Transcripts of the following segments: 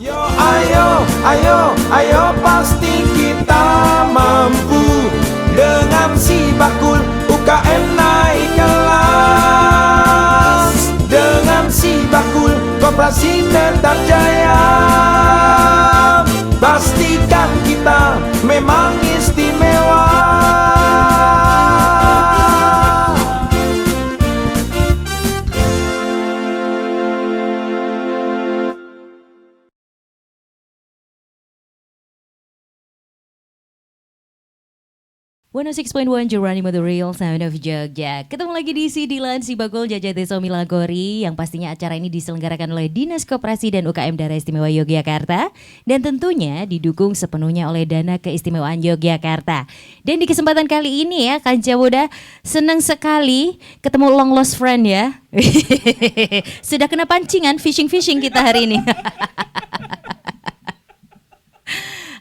Yo ayo, ayo, ayo pasti kita mampu. Dengan si bakul UKM naik kelas. Dengan si bakul koperasi tetap jaya. Pastikan kita memang istimewa. One 106.1 Geronimo The Real Sound of Jogja. Ketemu lagi di Sidilan Sibakul Jajah Desa Milagori, yang pastinya acara ini diselenggarakan oleh Dinas Koperasi dan UKM Daerah Istimewa Yogyakarta, dan tentunya didukung sepenuhnya oleh Dana Keistimewaan Yogyakarta. Dan di kesempatan kali ini ya, Kanca Muda senang sekali ketemu long lost friend ya. Sudah kena pancingan fishing kita hari ini.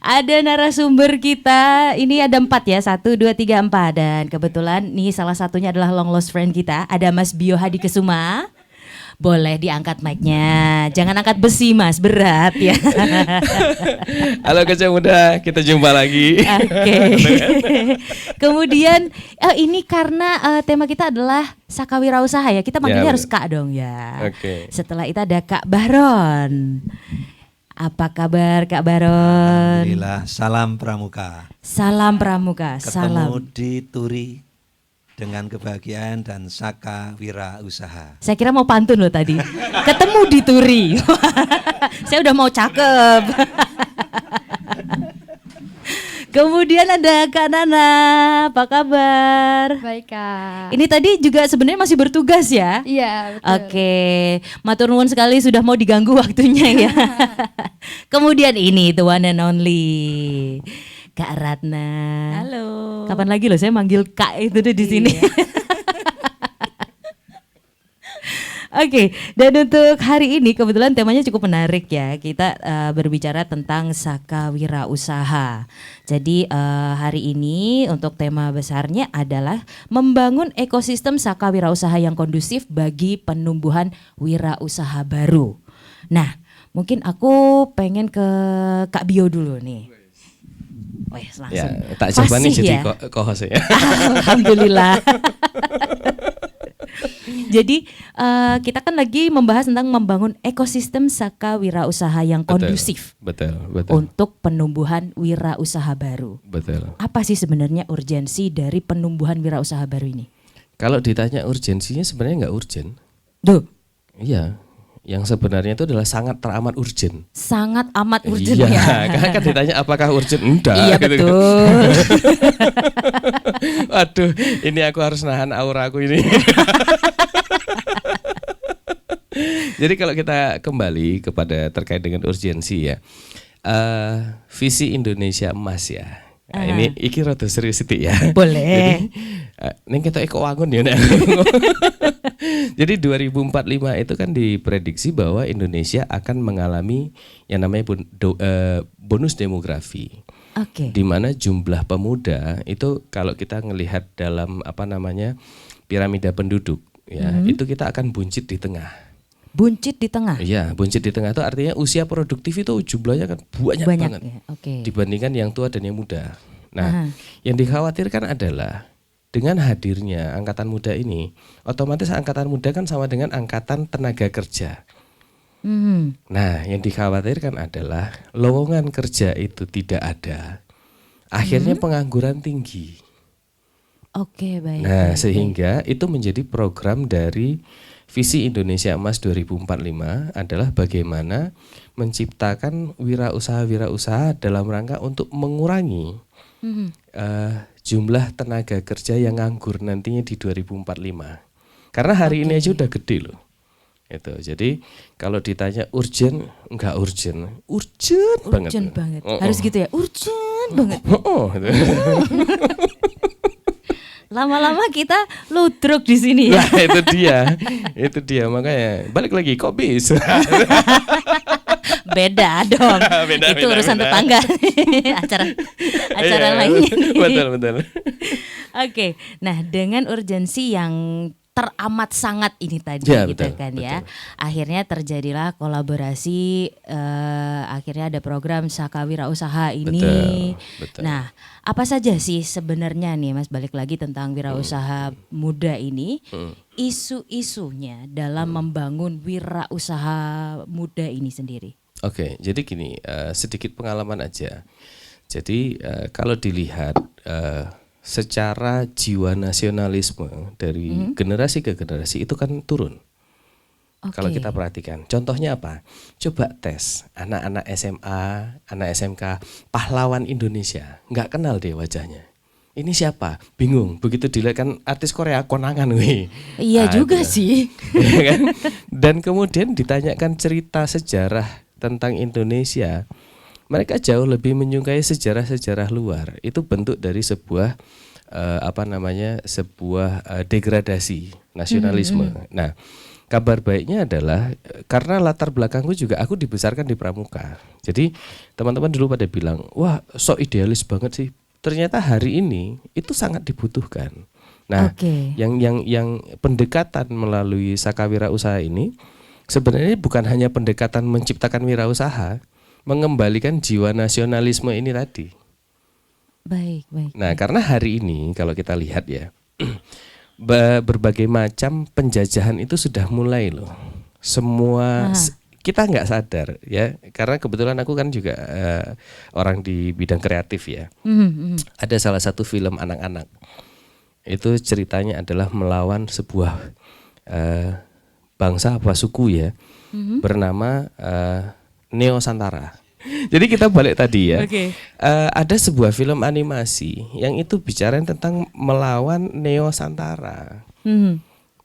Ada narasumber kita, ini ada 4 ya, 1, 2, 3, 4. Dan kebetulan nih salah satunya adalah long lost friend kita, ada Mas Bio Hadi Kesuma. Boleh diangkat mic-nya, jangan angkat besi Mas, berat ya. Halo Kanca Muda, kita jumpa lagi. Oke. Kemudian ini karena tema kita adalah Saka Wirausaha ya, kita manggilnya harus Kak dong ya. Oke. Setelah itu ada Kak Baron. Apa kabar Kak Baron? Alhamdulillah, salam pramuka. Salam pramuka, Ketemu salam. di Turi dengan kebahagiaan dan Saka Wirausaha. Saya kira mau pantun loh tadi. Ketemu di Turi. Saya udah mau cakep. Kemudian ada Kak Nana, apa kabar? Baik Kak. Ini tadi juga sebenarnya masih bertugas ya? Iya betul. Oke, matur nuwun sekali sudah mau diganggu waktunya ya. Kemudian ini the one and only Kak Ratna. Halo. Kapan lagi loh saya manggil Kak itu deh di sini. Oke, dan untuk hari ini kebetulan temanya cukup menarik ya. Kita berbicara tentang Saka Wirausaha. Jadi hari ini untuk tema besarnya adalah membangun ekosistem Saka Wirausaha yang kondusif bagi penumbuhan wirausaha baru. Nah, mungkin aku pengen ke Kak Bio dulu nih. Wes langsung. Ya, tak coba nih Fasih jadi ya? co-host ya. Alhamdulillah. Jadi kita kan lagi membahas tentang membangun ekosistem Saka Wirausaha yang kondusif Betul. untuk penumbuhan wirausaha baru. Betul. Apa sih sebenarnya urgensi dari penumbuhan wirausaha baru ini? Kalau ditanya urgensinya sebenarnya nggak urgen. Duh, Iya. Yang sebenarnya itu adalah sangat teramat urgen. sangat amat urgent Iya, ya. kan ditanya apakah urgen? Enggak. Iya gitu. betul. Waduh, ini aku harus nahan aura aku ini. Jadi kalau kita kembali kepada terkait dengan urgensi ya, visi Indonesia Emas ya. Nah, ini iki rada serius sithik ya. Boleh. Ning kita eko wangun ya. Nek. Jadi 2045 itu kan diprediksi bahwa Indonesia akan mengalami yang namanya bonus demografi. Oke. Di mana jumlah pemuda itu kalau kita ngelihat dalam piramida penduduk ya, itu kita akan buncit di tengah. Buncit di tengah. Iya, buncit di tengah itu artinya usia produktif itu jumlahnya kan banyak banget ya. Oke. dibandingkan yang tua dan yang muda. Nah, yang dikhawatirkan adalah dengan hadirnya angkatan muda ini, otomatis angkatan muda kan sama dengan angkatan tenaga kerja. Nah, yang dikhawatirkan adalah lowongan kerja itu tidak ada. Akhirnya pengangguran tinggi. Oke, baik. Nah, baik, sehingga itu menjadi program dari visi Indonesia Emas 2045 adalah bagaimana menciptakan wirausaha dalam rangka untuk mengurangi jumlah tenaga kerja yang nganggur nantinya di 2045. Karena hari ini aja udah gede loh. Itu. Jadi kalau ditanya urgent, enggak urgent. Urgent banget. Urgent banget. Harus gitu ya. Urgent banget. Lama-lama kita ludruk di sini ya. Nah, itu dia makanya balik lagi kok bisa. Beda dong. Itu urusan tetangga. acara lainnya. Betul. Oke. Nah, dengan urgensi yang teramat sangat ini tadi Ya, gitu betul, kan ya. betul. Akhirnya terjadilah kolaborasi, akhirnya ada program Saka Wira Usaha ini. Betul. Nah, apa saja sih sebenarnya nih Mas, balik lagi tentang wirausaha muda ini, isu-isunya dalam membangun wirausaha muda ini sendiri? Oke, jadi gini, sedikit pengalaman aja. Jadi kalau dilihat secara jiwa nasionalisme dari generasi ke generasi itu kan turun. Kalau kita perhatikan, contohnya apa? Coba tes anak-anak SMA, anak SMK, pahlawan Indonesia, nggak kenal deh wajahnya. Ini siapa? Bingung. Begitu dilihat kan artis Korea konangan, wih. Iya juga sih. Iya kan? Dan kemudian ditanyakan cerita sejarah tentang Indonesia, mereka jauh lebih menyukai sejarah-sejarah luar. Itu bentuk dari sebuah sebuah degradasi nasionalisme. Nah, kabar baiknya adalah karena latar belakangku juga aku dibesarkan di Pramuka. Jadi teman-teman dulu pada bilang, wah sok idealis banget sih. Ternyata hari ini itu sangat dibutuhkan. Nah, yang pendekatan melalui Saka Wira Usaha ini sebenarnya bukan hanya pendekatan menciptakan wirausaha, mengembalikan jiwa nasionalisme ini tadi. Baik. Nah, karena hari ini kalau kita lihat ya, berbagai macam penjajahan itu sudah mulai loh. Semua kita nggak sadar ya, karena kebetulan aku kan juga orang di bidang kreatif ya. Ada salah satu film anak-anak. Itu ceritanya adalah melawan sebuah bangsa apa suku ya, bernama Neo-Santara. Jadi kita balik tadi ya. Ada sebuah film animasi yang itu bicara tentang melawan Neo-Santara.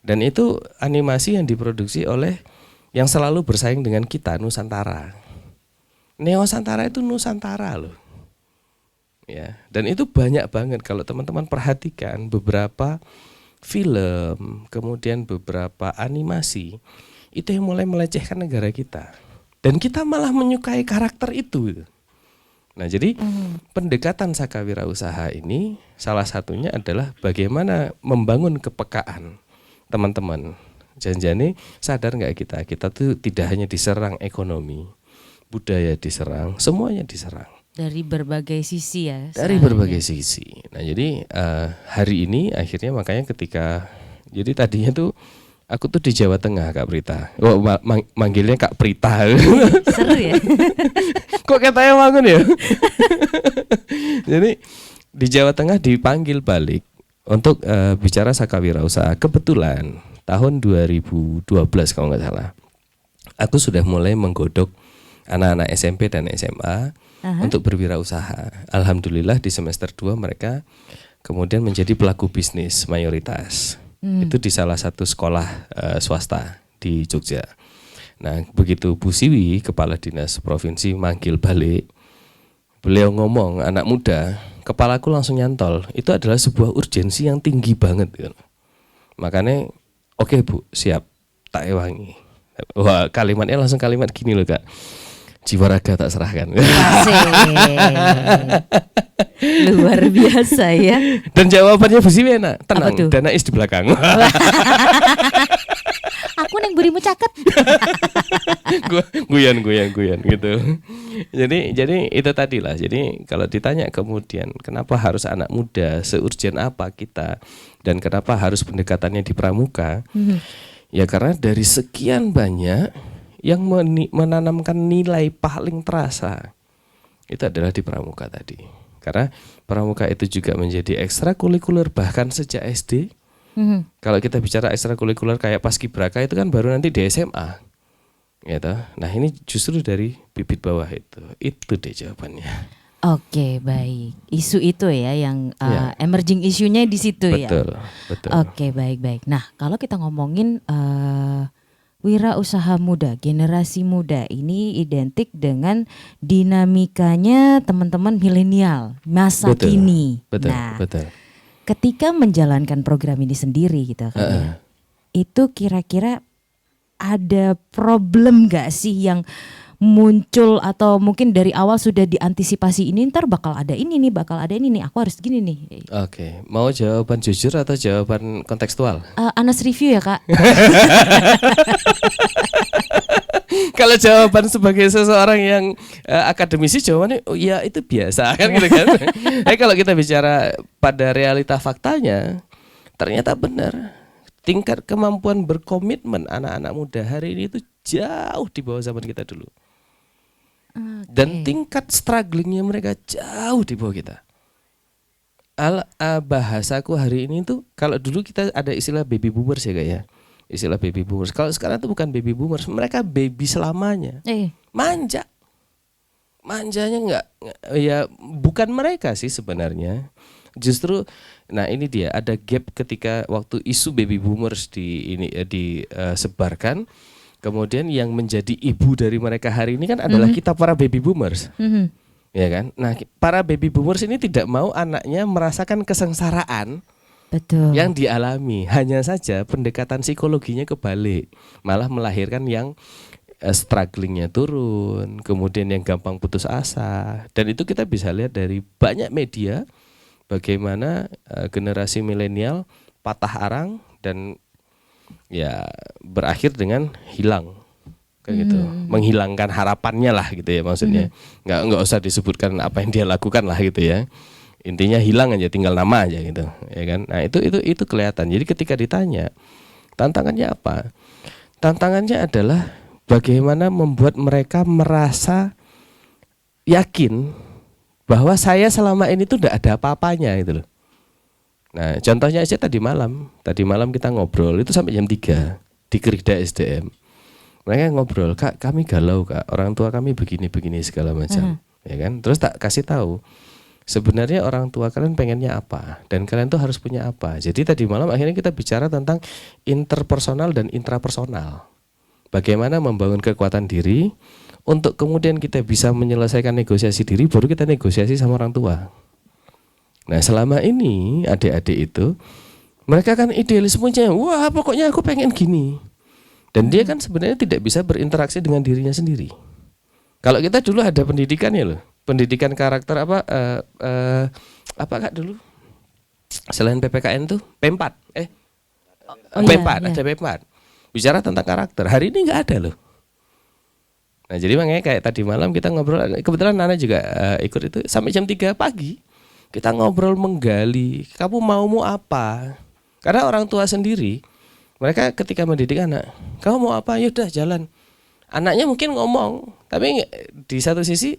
Dan itu animasi yang diproduksi oleh yang selalu bersaing dengan kita, Nusantara. Neo-Santara itu Nusantara loh. Ya, dan itu banyak banget kalau teman-teman perhatikan beberapa film, kemudian beberapa animasi itu yang mulai melecehkan negara kita. Dan kita malah menyukai karakter itu. Nah, jadi pendekatan Saka Wira Usaha ini salah satunya adalah bagaimana membangun kepekaan teman-teman. Jangan-jangan sadar nggak kita tuh tidak hanya diserang ekonomi, budaya diserang, semuanya diserang. Dari berbagai sisi ya. Dari berbagai sisi. Nah, jadi hari ini akhirnya makanya ketika, jadi tadinya tuh aku tuh di Jawa Tengah Kak Prita. Oh, manggilnya Kak Prita. Seru ya. Kok katanya bangun ya? Jadi di Jawa Tengah dipanggil balik untuk bicara Saka Wira Usaha. Kebetulan tahun 2012 kalau nggak salah, aku sudah mulai menggodok anak-anak SMP dan SMA untuk berwirausaha. Alhamdulillah di semester 2 mereka kemudian menjadi pelaku bisnis mayoritas. Itu di salah satu sekolah swasta di Jogja. Nah, begitu Bu Siwi, Kepala Dinas Provinsi manggil balik, beliau ngomong, anak muda, kepalaku langsung nyantol. Itu adalah sebuah urgensi yang tinggi banget. Gitu. Makanya, oke Bu, siap, tak ewangi. Wah, kalimatnya langsung kalimat gini loh Kak. Jiwa raga tak serahkan. Luar biasa ya. Dan jawabannya Bu Siwi enak, tenang, dana is di belakang. Aku neng burimu caket. guyan gitu. Jadi itu tadi lah. Jadi kalau ditanya kemudian kenapa harus anak muda, seurgen apa kita, dan kenapa harus pendekatannya di pramuka? Ya karena dari sekian banyak yang menanamkan nilai paling terasa itu adalah di pramuka tadi. Karena pramuka itu juga menjadi ekstrakurikuler bahkan sejak SD. Kalau kita bicara ekstrakurikuler kayak paskibraka itu kan baru nanti di SMA. Gitu. Nah ini justru dari bibit bawah itu. Itu deh jawabannya. Oke, baik. Isu itu ya yang emerging isunya di situ ya. Betul. Oke, baik. Nah, kalau kita ngomongin wirausaha muda, generasi muda ini identik dengan dinamikanya teman-teman milenial masa kini. Betul. Ketika menjalankan program ini sendiri gitu kan ya, itu kira-kira ada problem gak sih yang muncul atau mungkin dari awal sudah diantisipasi ini ntar bakal ada ini nih, aku harus gini nih. Oke, mau jawaban jujur atau jawaban kontekstual? Anas review ya Kak. Kalau jawaban sebagai seseorang yang akademisi, jawabannya oh ya itu biasa kan gitu kan. Kalau kita bicara pada realita faktanya, ternyata benar. Tingkat kemampuan berkomitmen anak-anak muda hari ini itu jauh di bawah zaman kita dulu. Dan tingkat strugglingnya mereka jauh di bawah kita. Bahasaku hari ini tuh, kalau dulu kita ada istilah baby boomers ya Kak ya. Istilah baby boomers. Kalau sekarang tuh bukan baby boomers, mereka baby selamanya. Manja. Manjanya enggak ya, bukan mereka sih sebenarnya. Justru nah ini dia, ada gap ketika waktu isu baby boomers disebarkan. Kemudian yang menjadi ibu dari mereka hari ini kan adalah kita para baby boomers. Ya kan? Nah, para baby boomers ini tidak mau anaknya merasakan kesengsaraan yang dialami. Hanya saja pendekatan psikologinya kebalik, malah melahirkan yang strugglingnya turun, kemudian yang gampang putus asa. Dan itu kita bisa lihat dari banyak media, bagaimana generasi milenial patah arang dan ya berakhir dengan hilang kayak gitu, menghilangkan harapannya lah gitu ya maksudnya. Nggak usah disebutkan apa yang dia lakukan lah gitu ya. Intinya hilang aja, tinggal nama aja gitu, ya kan. Nah, itu kelihatan. Jadi ketika ditanya, tantangannya apa? Tantangannya adalah bagaimana membuat mereka merasa yakin bahwa saya selama ini tuh enggak ada apa-apanya gitu loh. Nah, contohnya aja tadi malam kita ngobrol itu sampai jam 3 di Kerida SDM. Mereka ngobrol, "Kak, kami galau, Kak. Orang tua kami begini-begini segala macam." Ya kan? Terus tak kasih tahu, sebenarnya orang tua kalian pengennya apa dan kalian tuh harus punya apa. Jadi tadi malam akhirnya kita bicara tentang interpersonal dan intrapersonal. Bagaimana membangun kekuatan diri untuk kemudian kita bisa menyelesaikan negosiasi diri, baru kita negosiasi sama orang tua. Nah, selama ini adik-adik itu mereka kan idealismenya, wah pokoknya aku pengen gini. Dan dia kan sebenarnya tidak bisa berinteraksi dengan dirinya sendiri. Kalau kita dulu ada pendidikannya loh, pendidikan karakter apa Kak dulu? Selain PPKN tuh P4. P4, ada P4. Bicara tentang karakter. Hari ini nggak ada loh. Nah, jadi makanya kayak tadi malam kita ngobrol, kebetulan Nana juga ikut itu sampai jam 3 pagi. Kita ngobrol menggali, kamu maumu apa? Karena orang tua sendiri, mereka ketika mendidik anak, kamu mau apa? Yaudah jalan. Anaknya mungkin ngomong, tapi di satu sisi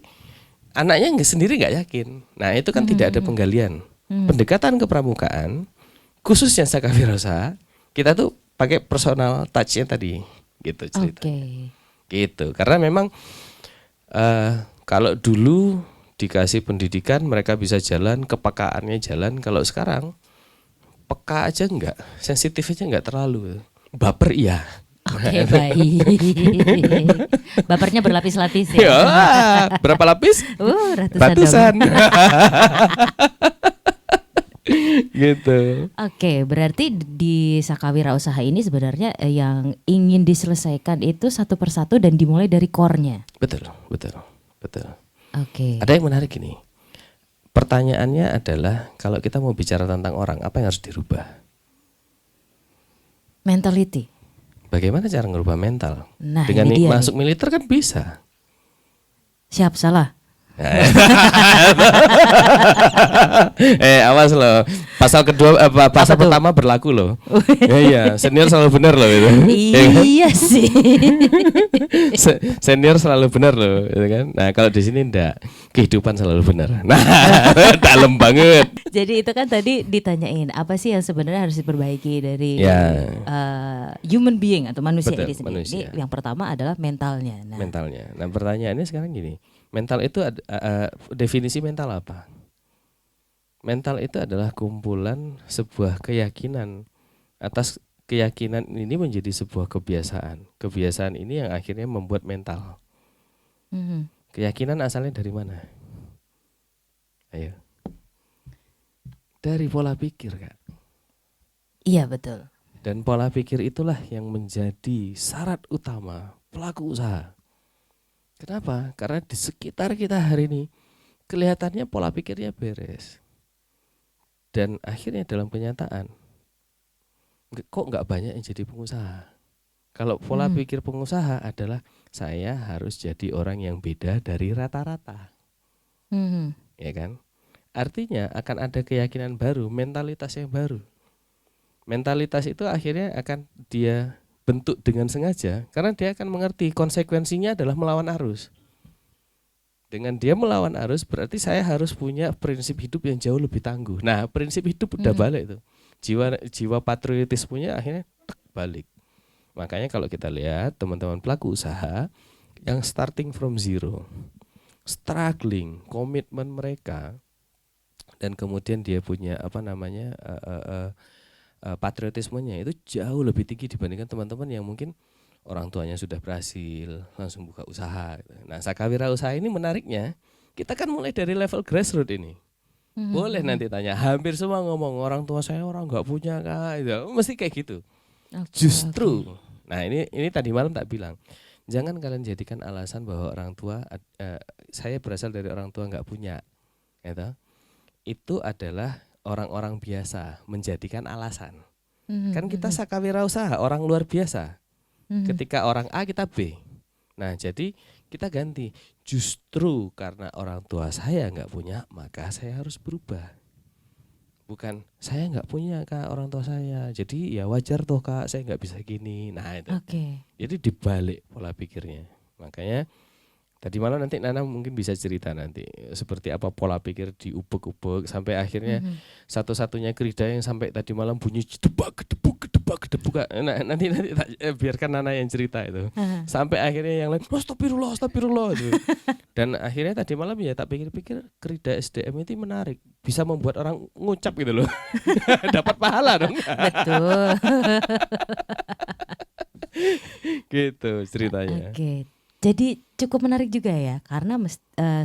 anaknya sendiri nggak yakin. Nah, itu kan tidak ada penggalian. Pendekatan kepramukaan, khususnya Saka Wirausaha, kita tuh pakai personal touch-nya tadi, gitu cerita. Gitu. Karena memang kalau dulu dikasih pendidikan mereka bisa jalan, kepekaannya jalan. Kalau sekarang peka aja enggak, sensitif aja enggak terlalu. Baper iya. Oke, baik. Bapernya berlapis-lapis ya. Ya, berapa lapis? Ratusan. Gitu. Oke, berarti di Saka Wirausaha ini sebenarnya yang ingin diselesaikan itu satu persatu dan dimulai dari core-nya. Betul. Oke. Ada yang menarik ini. Pertanyaannya adalah kalau kita mau bicara tentang orang, apa yang harus dirubah? Mentality. Bagaimana cara ngerubah mental? Nah, dengan ini dia masuk militer kan bisa. Siap salah. Awas loh. Pasal kedua pasal pertama berlaku loh. Iya, senior selalu benar loh itu. Iya sih. Senior selalu benar loh, gitu kan. Nah, kalau di sini enggak, kehidupan selalu benar. Nah, dalam banget. Jadi itu kan tadi ditanyain apa sih yang sebenarnya harus diperbaiki dari human being atau manusia ini sendiri. Manusia. Ini yang pertama adalah mentalnya. Mentalnya. Nah, pertanyaannya sekarang gini. Mental itu definisi mental apa? Mental itu adalah kumpulan sebuah keyakinan. Atas keyakinan ini menjadi sebuah kebiasaan. Kebiasaan ini yang akhirnya membuat mental. Keyakinan asalnya dari mana? Ayo. Dari pola pikir, Kak. Iya, betul. Dan pola pikir itulah yang menjadi syarat utama pelaku usaha. Kenapa? Karena di sekitar kita hari ini kelihatannya pola pikirnya beres. Dan akhirnya dalam kenyataan kok nggak banyak yang jadi pengusaha. Kalau pola pikir pengusaha adalah saya harus jadi orang yang beda dari rata-rata. Ya kan? Artinya akan ada keyakinan baru, mentalitas yang baru. Mentalitas itu akhirnya akan dia bentuk dengan sengaja karena dia akan mengerti konsekuensinya adalah melawan arus. Dengan dia melawan arus berarti saya harus punya prinsip hidup yang jauh lebih tangguh. Nah, prinsip hidup udah balik tuh. Jiwa patriotismenya akhirnya balik. Makanya kalau kita lihat teman-teman pelaku usaha yang starting from zero, struggling, komitmen mereka, dan kemudian dia punya patriotismenya itu jauh lebih tinggi dibandingkan teman-teman yang mungkin orang tuanya sudah berhasil langsung buka usaha. Nah, Sakawira Usaha ini menariknya kita kan mulai dari level grassroots ini. Boleh nanti tanya, hampir semua ngomong orang tua saya orang nggak punya kak, itu mesti kayak gitu. Justru, nah ini tadi malam tak bilang, jangan kalian jadikan alasan bahwa orang tua saya berasal dari orang tua nggak punya, gitu. Itu adalah orang-orang biasa menjadikan alasan. Kan kita Sakawira Usaha orang luar biasa. Ketika orang A kita B. Nah jadi kita ganti. Justru karena orang tua saya nggak punya maka saya harus berubah. Bukan saya nggak punya kak orang tua saya. Jadi ya wajar toh kak saya nggak bisa gini. Nah itu. Jadi dibalik pola pikirnya. Makanya tadi malam nanti Nana mungkin bisa cerita nanti seperti apa pola pikir diubek-ubek sampai akhirnya satu-satunya kerida yang sampai tadi malam bunyi gedebak. Nah, nanti biarkan Nana yang cerita itu. Sampai akhirnya yang lain astagfirullah gitu. Dan akhirnya tadi malam ya tak pikir-pikir kerida SDM itu menarik, bisa membuat orang ngucap gitu loh. Dapat pahala dong. Betul. Gitu ceritanya. Oke. Jadi cukup menarik juga ya, karena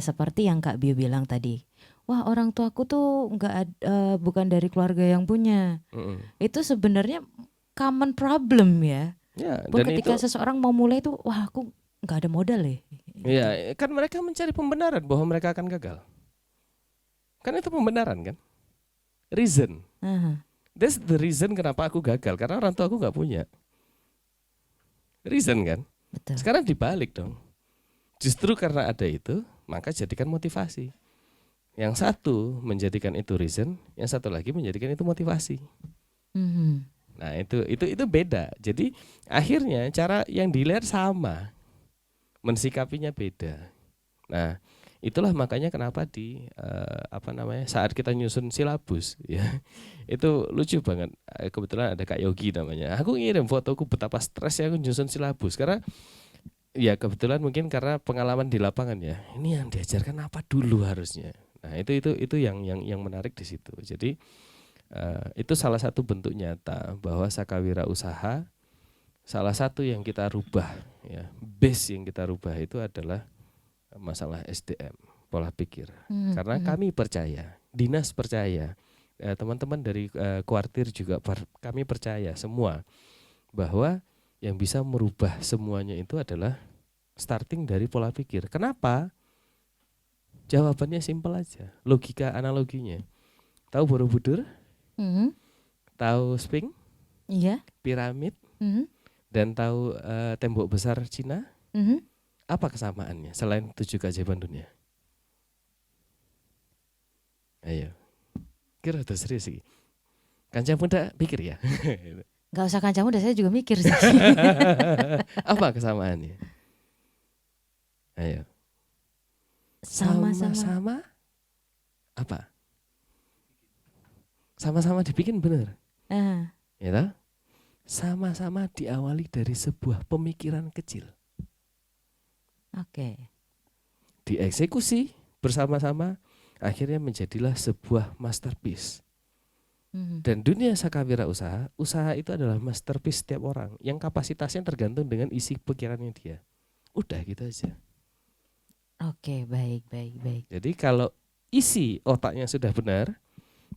seperti yang Kak Bio bilang tadi, wah orang tuaku tuh bukan dari keluarga yang punya. Itu sebenarnya common problem ya. Ya, Pun dan ketika itu, seseorang mau mulai tuh, wah aku nggak ada modal ya. iya, kan mereka mencari pembenaran bahwa mereka akan gagal. Kan itu pembenaran kan? Reason. That's the reason kenapa aku gagal, karena orang tua aku nggak punya. Reason kan? Betul. Sekarang dibalik dong. Justru karena ada itu, maka jadikan motivasi. Yang satu menjadikan itu reason, yang satu lagi menjadikan itu motivasi. Nah itu beda. Jadi akhirnya cara yang dilihat sama, mensikapinya beda. Nah itulah makanya kenapa saat kita nyusun silabus ya itu lucu banget. Kebetulan ada Kak Yogi namanya. Aku ngirim fotoku betapa stresnya aku nyusun silabus karena ya kebetulan mungkin karena pengalaman di lapangan ya. Ini yang diajarkan apa dulu harusnya. Nah itu yang menarik di situ. Jadi itu salah satu bentuk nyata bahwa Sakawira Usaha salah satu yang kita rubah ya, base yang kita rubah itu adalah masalah SDM, pola pikir. Karena kami percaya, dinas percaya, teman-teman dari kuartir juga kami percaya semua bahwa yang bisa merubah semuanya itu adalah starting dari pola pikir. Kenapa? Jawabannya simpel aja, logika analoginya. Tahu Borobudur? Tahu Sphinx? Iya. Piramid? Dan tahu tembok besar Cina? Apa kesamaannya selain 7 keajaiban dunia? Ayo, kira udah serius sih. Kancang muda pikir ya. Gak usah kancang muda, saya juga mikir sih. Apa kesamaannya? Ayo. Sama-sama apa? Sama-sama dibikin bener. Ya toh? Sama-sama diawali dari sebuah pemikiran kecil. Oke. Dieksekusi bersama-sama, akhirnya menjadilah sebuah masterpiece. Dan dunia Sakawira usaha itu adalah masterpiece setiap orang yang kapasitasnya tergantung dengan isi pikirannya dia. Udah gitu aja. Oke, baik. Jadi kalau isi otaknya sudah benar,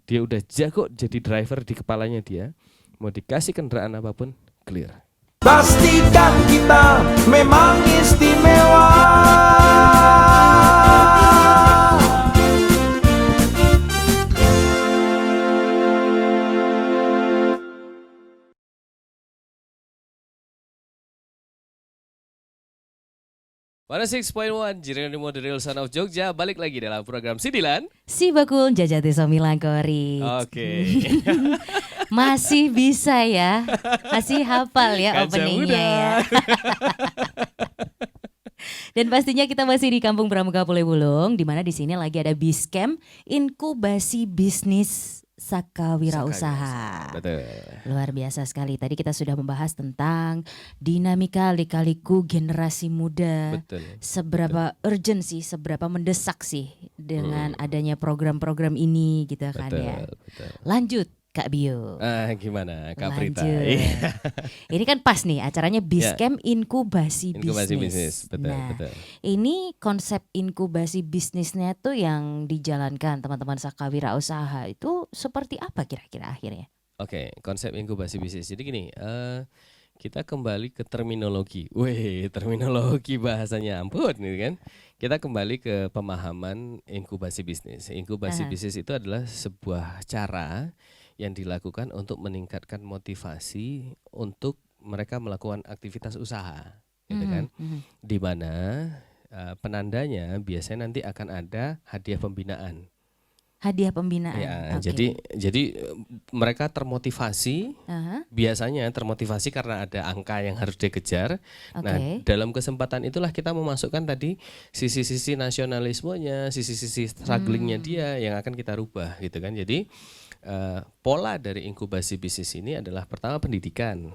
dia udah jago jadi driver di kepalanya dia, mau dikasih kendaraan apapun clear. pastikan kita memang istimewa. Pada 6.1 Jeronimo The Real Son of Jogja balik lagi dalam program Sidilan. Si Bakul Jajati Somilangkori. Oke. Masih bisa ya, masih hafal ya Kaca openingnya muda. ya. Dan pastinya kita masih di Kampung Pramuka Pulau Bulung, di mana di sini lagi ada Biscamp Inkubasi Bisnis Saka Wirausaha. Betul. Luar biasa sekali. Tadi kita sudah membahas tentang dinamika lika-liku generasi muda. Betul. Seberapa urgent sih, seberapa mendesak sih dengan adanya program-program ini gitu kan ya. Betul. Lanjut Kak Bio. Gimana Kak Prita? Lanjut. Iya. Ini kan pas nih acaranya Biscamp Inkubasi Inkubasi Bisnis. bisnis, betul, Nah, betul. ini konsep inkubasi bisnisnya tuh yang dijalankan teman-teman Saka Wirausaha itu seperti apa kira-kira akhirnya? Oke, konsep inkubasi bisnis. Jadi gini, kita kembali ke terminologi. Wih, terminologi bahasanya ampun gitu kan. Kita kembali ke pemahaman inkubasi bisnis. Inkubasi bisnis itu adalah sebuah cara yang dilakukan untuk meningkatkan motivasi untuk mereka melakukan aktivitas usaha, gitu kan? Di mana penandanya biasanya nanti akan ada hadiah pembinaan. Hadiah pembinaan. Ya, Oke. jadi mereka termotivasi. Aha, Biasanya termotivasi karena ada angka yang harus dikejar. Nah, oke. dalam kesempatan itulah kita memasukkan tadi sisi-sisi nasionalismenya, sisi-sisi strugglingnya dia yang akan kita rubah, gitu kan? Jadi pola dari inkubasi bisnis ini adalah pertama pendidikan,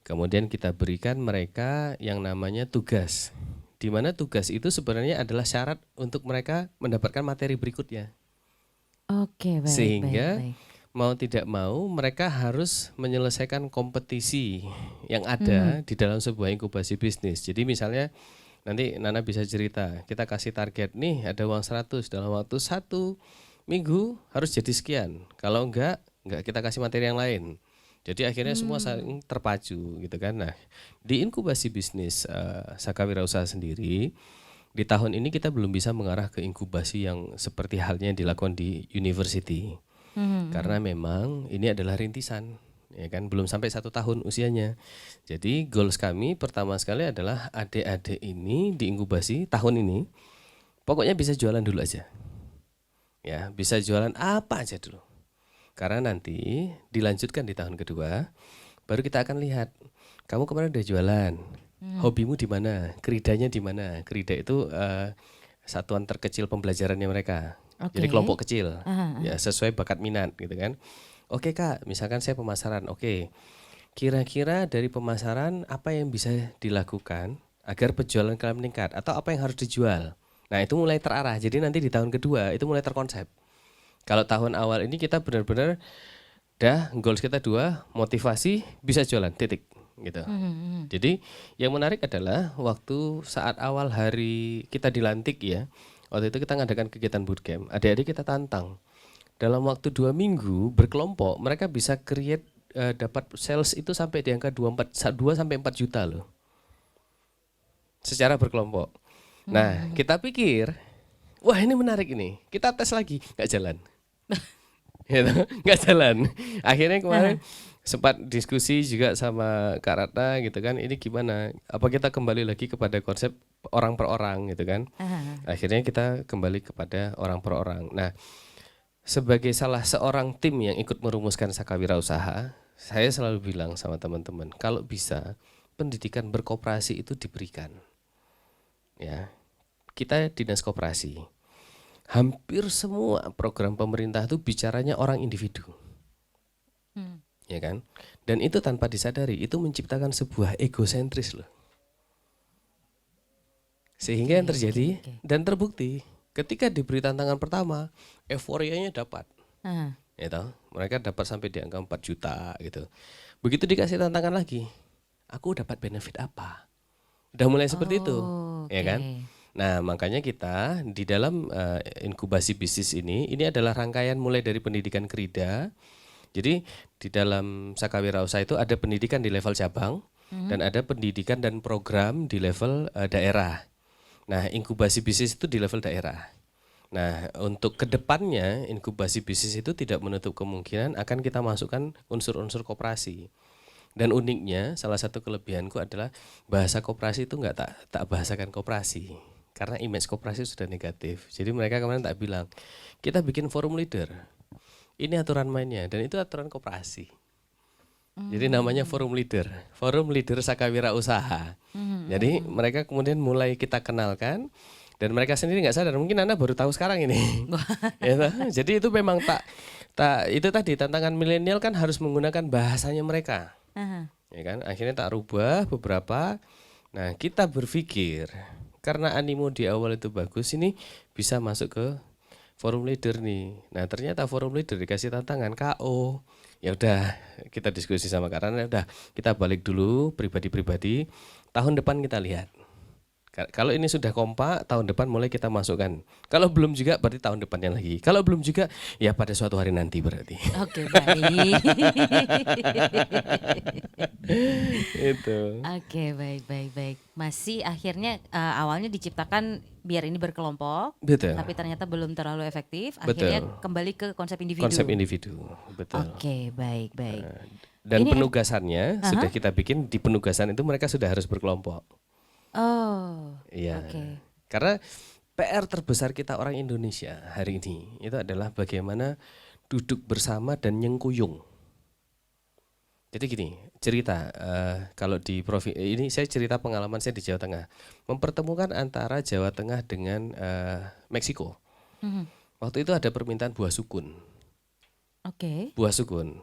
kemudian kita berikan mereka yang namanya tugas, di mana tugas itu sebenarnya adalah syarat untuk mereka mendapatkan materi berikutnya. Oke, baik. Sehingga baik. mau tidak mau mereka harus menyelesaikan kompetisi yang ada di dalam sebuah inkubasi bisnis. Jadi misalnya nanti Nana bisa cerita, kita kasih target nih ada uang 100 dalam waktu 1 minggu harus jadi sekian. Kalau enggak kita kasih materi yang lain. Jadi akhirnya semua saling terpacu gitu kan. Nah, di inkubasi bisnis Saka Wirausaha sendiri di tahun ini kita belum bisa mengarah ke inkubasi yang seperti halnya yang dilakukan di university. Karena memang ini adalah rintisan, ya kan, belum sampai 1 tahun usianya. Jadi goals kami pertama sekali adalah adik-adik ini di inkubasi tahun ini pokoknya bisa jualan dulu aja. Ya, bisa jualan apa aja dulu. Karena nanti dilanjutkan di tahun kedua, baru kita akan lihat kamu kemarin udah jualan, hobimu di mana, keridanya di mana. Kerida itu satuan terkecil pembelajarannya mereka. Oke. Jadi kelompok kecil, Aha. ya sesuai bakat minat gitu kan. Oke Kak, misalkan saya pemasaran, oke. Kira-kira dari pemasaran apa yang bisa dilakukan agar penjualan kalian meningkat atau apa yang harus dijual. Nah itu mulai terarah, jadi nanti di tahun kedua itu mulai terkonsep. Kalau tahun awal ini kita benar-benar goals kita 2, motivasi bisa jualan, titik gitu. Jadi yang menarik adalah waktu saat awal hari kita dilantik ya, waktu itu kita ngadakan kegiatan bootcamp, adik-adik kita tantang. Dalam waktu 2 minggu berkelompok mereka bisa create dapat sales itu sampai di angka 2 sampai 4 juta loh. Secara berkelompok. Nah, kita pikir, wah ini menarik ini. Kita tes lagi, nggak jalan. Gitu, nggak jalan. Akhirnya kemarin sempat diskusi juga sama Kak Ratna gitu kan. Ini gimana? Apa kita kembali lagi kepada konsep orang per orang gitu kan? Akhirnya kita kembali kepada orang per orang. Nah, sebagai salah seorang tim yang ikut merumuskan Saka Wirausaha, saya selalu bilang sama teman-teman, kalau bisa pendidikan berkoperasi itu diberikan. Ya, kita dinas koperasi. Hampir semua program pemerintah itu bicaranya orang individu. Ya kan? Dan itu tanpa disadari itu menciptakan sebuah egosentris loh. Sehingga yang terjadi dan terbukti ketika diberi tantangan pertama, euforianya dapat. Ya toh, mereka dapat sampai di angka 4 juta gitu. Begitu dikasih tantangan lagi, aku dapat benefit apa? Udah mulai seperti itu, ya kan? Nah, makanya kita di dalam inkubasi bisnis ini adalah rangkaian mulai dari pendidikan kerida. Jadi di dalam Saka Wirausaha itu ada pendidikan di level cabang, dan ada pendidikan dan program di level daerah. Nah, inkubasi bisnis itu di level daerah. Nah, untuk kedepannya inkubasi bisnis itu tidak menutup kemungkinan akan kita masukkan unsur-unsur koperasi. Dan uniknya, salah satu kelebihanku adalah bahasa koperasi itu nggak tak bahasakan koperasi, karena image koperasi sudah negatif. Jadi mereka kemarin tak bilang, kita bikin forum leader, ini aturan mainnya, dan itu aturan koperasi. Jadi namanya forum leader Saka Wira Usaha. Jadi mereka kemudian mulai kita kenalkan, dan mereka sendiri nggak sadar, mungkin Anda baru tahu sekarang ini. Ya, jadi itu memang itu tadi tantangan milenial kan harus menggunakan bahasanya mereka. Ya kan, akhirnya tak rubah beberapa. Nah, kita berpikir karena animo di awal itu bagus, ini bisa masuk ke forum leader nih. Nah, ternyata forum leader dikasih tantangan KO. Ya udah, kita diskusi sama Kak Rana, udah kita balik dulu pribadi-pribadi. Tahun depan kita lihat. Kalau ini sudah kompak, tahun depan mulai kita masukkan. Kalau belum juga berarti tahun depannya lagi. Kalau belum juga ya pada suatu hari nanti berarti. Oke, baik. Itu. Oke, baik. Masih akhirnya awalnya diciptakan biar ini berkelompok, Betul. tapi ternyata belum terlalu efektif. Betul. Akhirnya kembali ke konsep individu. Konsep individu, betul. Oke, baik. Dan Ini- penugasannya sudah kita bikin, di penugasan itu mereka sudah harus berkelompok. Oh, Iya. oke. Karena PR terbesar kita orang Indonesia hari ini itu adalah bagaimana duduk bersama dan nyengkuyung. Jadi gini, cerita kalau di ini saya cerita pengalaman saya di Jawa Tengah, mempertemukan antara Jawa Tengah dengan Meksiko. Waktu itu ada permintaan buah sukun. Oke. Buah sukun.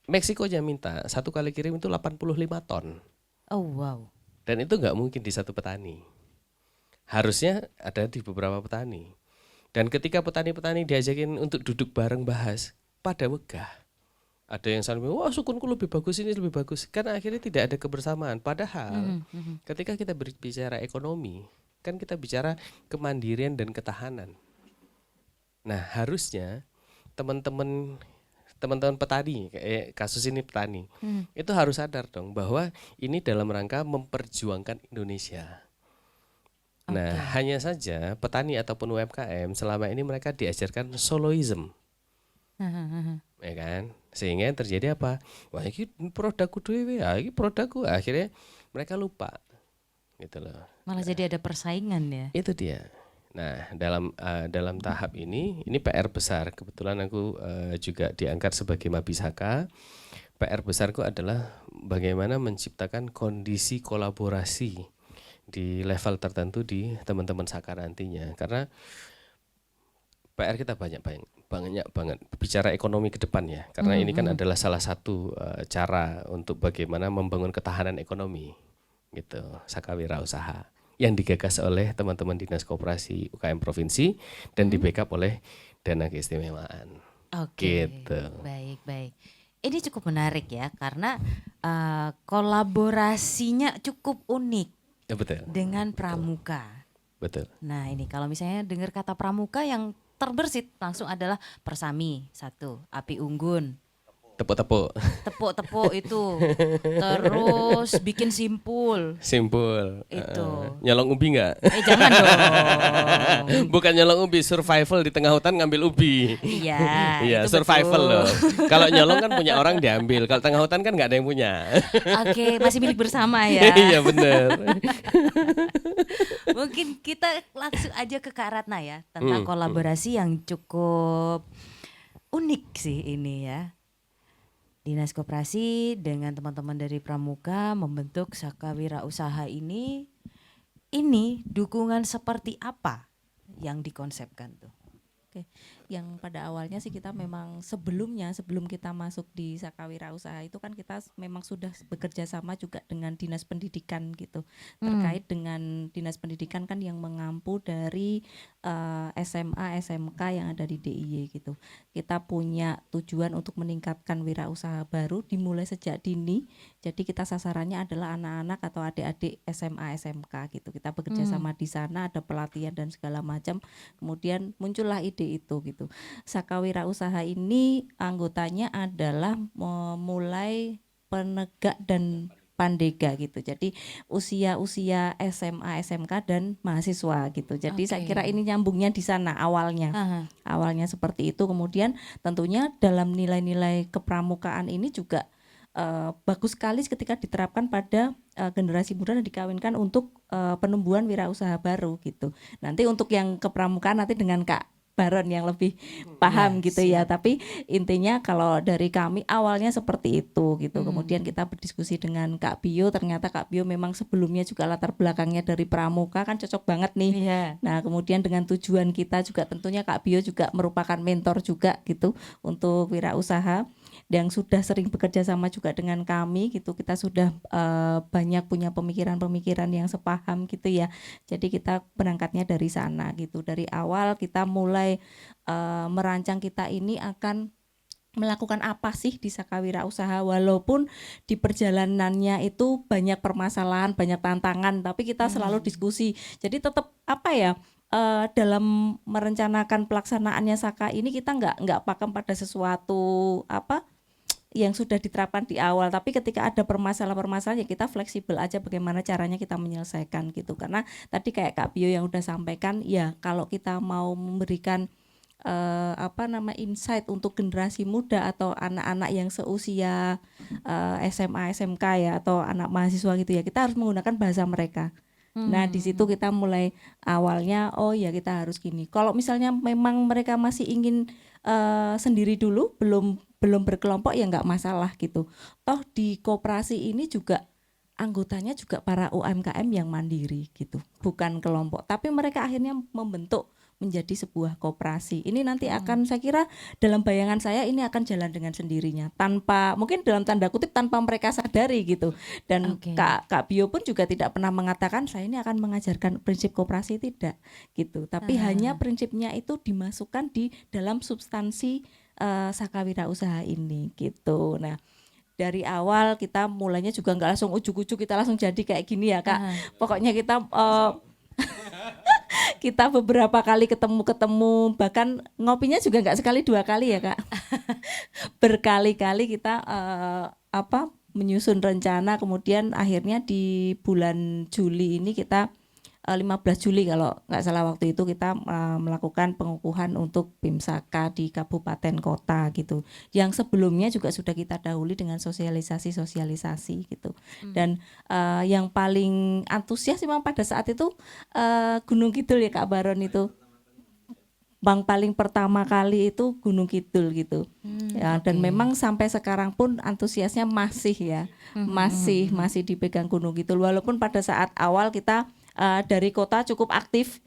Meksikonya minta satu kali kirim itu 85 ton. Oh, wow. Dan itu nggak mungkin di satu petani. Harusnya ada di beberapa petani. Dan ketika petani-petani diajakin untuk duduk bareng bahas, pada megah. Ada yang saling, wah sukunku lebih bagus, ini lebih bagus. Karena akhirnya tidak ada kebersamaan. Padahal ketika kita berbicara ekonomi, kan kita bicara kemandirian dan ketahanan. Nah, harusnya teman-teman petani, kayak kasus ini petani, itu harus sadar dong bahwa ini dalam rangka memperjuangkan Indonesia. Nah, hanya saja petani ataupun UMKM selama ini mereka diajarkan soloism, ya kan? Sehingga yang terjadi apa? Wah, ini produkku dhewe, ya, ini produkku. Akhirnya mereka lupa, gitu loh. Malah jadi ada persaingan ya. Itu dia. Nah, dalam tahap ini PR besar. Kebetulan aku juga diangkat sebagai Mabisaka. PR besarku adalah bagaimana menciptakan kondisi kolaborasi di level tertentu di teman-teman Saka nantinya. Karena PR kita banyak banget bicara ekonomi ke depan ya. Karena ini kan adalah salah satu cara untuk bagaimana membangun ketahanan ekonomi. Gitu, Saka Wira Usaha, yang digagas oleh teman-teman Dinas Koperasi UKM Provinsi dan di backup oleh dana keistimewaan. Oke. Gitu. Baik. Ini cukup menarik ya karena kolaborasinya cukup unik Ya, betul. dengan pramuka. Betul. Nah, ini kalau misalnya dengar kata pramuka yang terbersit langsung adalah persami, satu, api unggun, Tepuk-tepuk. tepuk-tepuk itu, terus bikin simpul. Simpul. Itu. Nyolong ubi enggak? Jangan dong. Bukan nyolong ubi, survival di tengah hutan ngambil ubi. Iya. Iya, itu survival betul. loh. Kalau nyolong kan punya orang diambil. Kalau tengah hutan kan nggak ada yang punya. Oke, masih milik bersama ya. Iya benar. Mungkin kita langsung aja ke Kak Ratna ya tentang kolaborasi yang cukup unik sih ini ya. Dinas Koperasi dengan teman-teman dari Pramuka membentuk Saka Wira Usaha ini dukungan seperti apa yang dikonsepkan tuh? Oke, yang pada awalnya sih kita memang sebelum kita masuk di Saka Wira Usaha itu kan kita memang sudah bekerja sama juga dengan Dinas Pendidikan gitu. Terkait dengan Dinas Pendidikan kan yang mengampu dari SMA, SMK yang ada di DIY gitu. Kita punya tujuan untuk meningkatkan wirausaha baru dimulai sejak dini. Jadi kita sasarannya adalah anak-anak atau adik-adik SMA, SMK gitu. Kita bekerja sama di sana, ada pelatihan dan segala macam. Kemudian muncullah ide itu gitu. Saka Wira Usaha ini anggotanya adalah memulai penegak dan Pandega gitu. Jadi usia SMA, SMK dan mahasiswa gitu. Jadi saya kira ini nyambungnya di sana awalnya. Awalnya seperti itu. Kemudian tentunya dalam nilai-nilai kepramukaan ini juga bagus sekali ketika diterapkan pada generasi muda dan dikawinkan untuk penumbuhan wirausaha baru gitu. Nanti untuk yang kepramukaan nanti dengan Kak Baron yang lebih paham gitu ya. Tapi intinya kalau dari kami awalnya seperti itu gitu. Kemudian kita berdiskusi dengan Kak Bio, ternyata Kak Bio memang sebelumnya juga latar belakangnya dari pramuka, kan cocok banget nih. Nah, kemudian dengan tujuan kita juga tentunya Kak Bio juga merupakan mentor juga gitu untuk wirausaha yang sudah sering bekerja sama juga dengan kami gitu. Kita sudah banyak punya pemikiran-pemikiran yang sepaham gitu ya. Jadi kita berangkatnya dari sana gitu. Dari awal kita mulai merancang kita ini akan melakukan apa sih di Saka Wirausaha, walaupun di perjalanannya itu banyak permasalahan, banyak tantangan, tapi kita selalu diskusi. Jadi tetap apa ya, dalam merencanakan pelaksanaannya Saka ini kita nggak pakem pada sesuatu apa yang sudah diterapkan di awal, tapi ketika ada permasalahan-permasalahan ya kita fleksibel aja bagaimana caranya kita menyelesaikan gitu. Karena tadi kayak Kak Bio yang udah sampaikan ya, kalau kita mau memberikan insight untuk generasi muda atau anak-anak yang seusia SMA, SMK ya, atau anak mahasiswa gitu ya, kita harus menggunakan bahasa mereka. Nah di situ kita mulai awalnya oh ya kita harus gini. Kalau misalnya memang mereka masih ingin sendiri dulu, belum berkelompok ya nggak masalah gitu. Toh di koperasi ini juga anggotanya juga para UMKM yang mandiri gitu, bukan kelompok. Tapi mereka akhirnya membentuk menjadi sebuah koperasi. Ini nanti akan saya kira dalam bayangan saya ini akan jalan dengan sendirinya, tanpa mungkin dalam tanda kutip tanpa mereka sadari gitu. Dan Kak Bio pun juga tidak pernah mengatakan saya ini akan mengajarkan prinsip koperasi, tidak gitu. Tapi hanya prinsipnya itu dimasukkan di dalam substansi Saka Wirausaha ini gitu. Nah dari awal kita mulainya juga nggak langsung ujuk-ujuk kita langsung jadi kayak gini ya Kak. Pokoknya kita kita beberapa kali ketemu, bahkan ngopinya juga nggak sekali dua kali ya Kak. Berkali-kali kita menyusun rencana, kemudian akhirnya di bulan Juli ini kita 15 Juli kalau nggak salah waktu itu kita melakukan pengukuhan untuk BIM Saka di kabupaten kota gitu. Yang sebelumnya juga sudah kita dahului dengan sosialisasi gitu. Dan yang paling antusias memang pada saat itu Gunung Kidul ya Kak Baron itu. Bang paling pertama kali itu Gunung Kidul gitu. Ya, dan memang sampai sekarang pun antusiasnya masih ya. Masih dipegang Gunung Kidul, walaupun pada saat awal kita dari kota cukup aktif,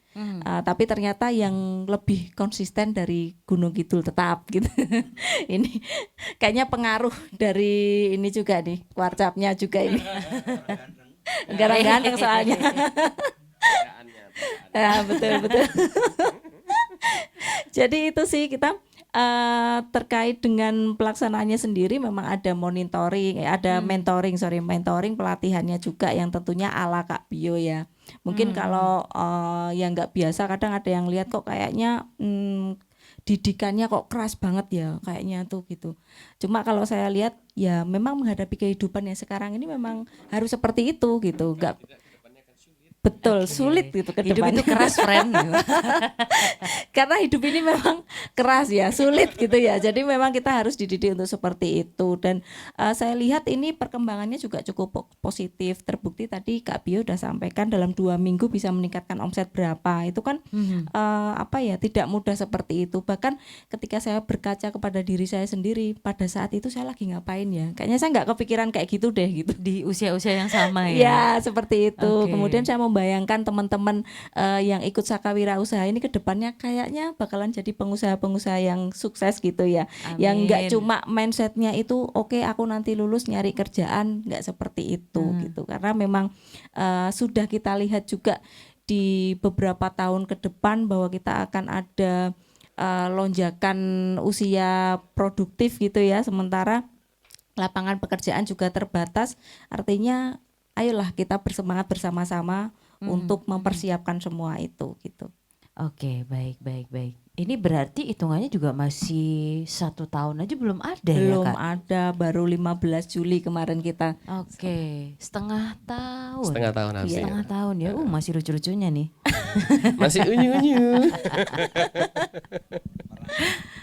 tapi ternyata yang lebih konsisten dari Gunung Kidul tetap gitu. Ini kayaknya pengaruh dari ini juga nih, warcapnya juga ini. Ganteng soalnya. Ya, betul. Jadi itu sih kita terkait dengan pelaksanaannya sendiri memang ada monitoring, ada mentoring pelatihannya juga yang tentunya ala Kak Bio ya. Mungkin kalau yang nggak biasa kadang ada yang lihat kok kayaknya didikannya kok keras banget ya kayaknya tuh gitu. Cuma kalau saya lihat ya memang menghadapi kehidupan yang sekarang ini memang harus seperti itu gitu. Nggak betul, sulit gitu ke hidup depannya. itu keras friend gitu. Karena hidup ini memang keras ya, sulit gitu ya. Jadi memang kita harus dididik untuk seperti itu. Dan saya lihat ini perkembangannya juga cukup positif. Terbukti tadi Kak Bio udah sampaikan dalam 2 minggu bisa meningkatkan omset berapa. Itu kan tidak mudah seperti itu. Bahkan ketika saya berkaca kepada diri saya sendiri, pada saat itu saya lagi ngapain ya. Kayaknya saya nggak kepikiran kayak gitu deh gitu. Di usia-usia yang sama ya. Ya seperti itu. Kemudian saya membayangkan teman-teman yang ikut Saka Wirausaha ini ke depannya kayaknya bakalan jadi pengusaha-pengusaha yang sukses gitu ya. Amin. Yang nggak cuma mindsetnya itu oke, aku nanti lulus nyari kerjaan, nggak seperti itu gitu. Karena memang sudah kita lihat juga di beberapa tahun ke depan bahwa kita akan ada lonjakan usia produktif gitu ya. Sementara lapangan pekerjaan juga terbatas. Artinya ayolah kita bersemangat bersama-sama untuk mempersiapkan semua itu gitu. Oke, baik, baik, baik. Ini berarti hitungannya juga masih 1 tahun aja belum ada ya Belum Kak? ada, baru 15 Juli kemarin kita. Oke, setengah tahun. Setengah tahun hampir. Setengah tahun ya, masih lucu-lucunya nih. Masih unyu-unyu.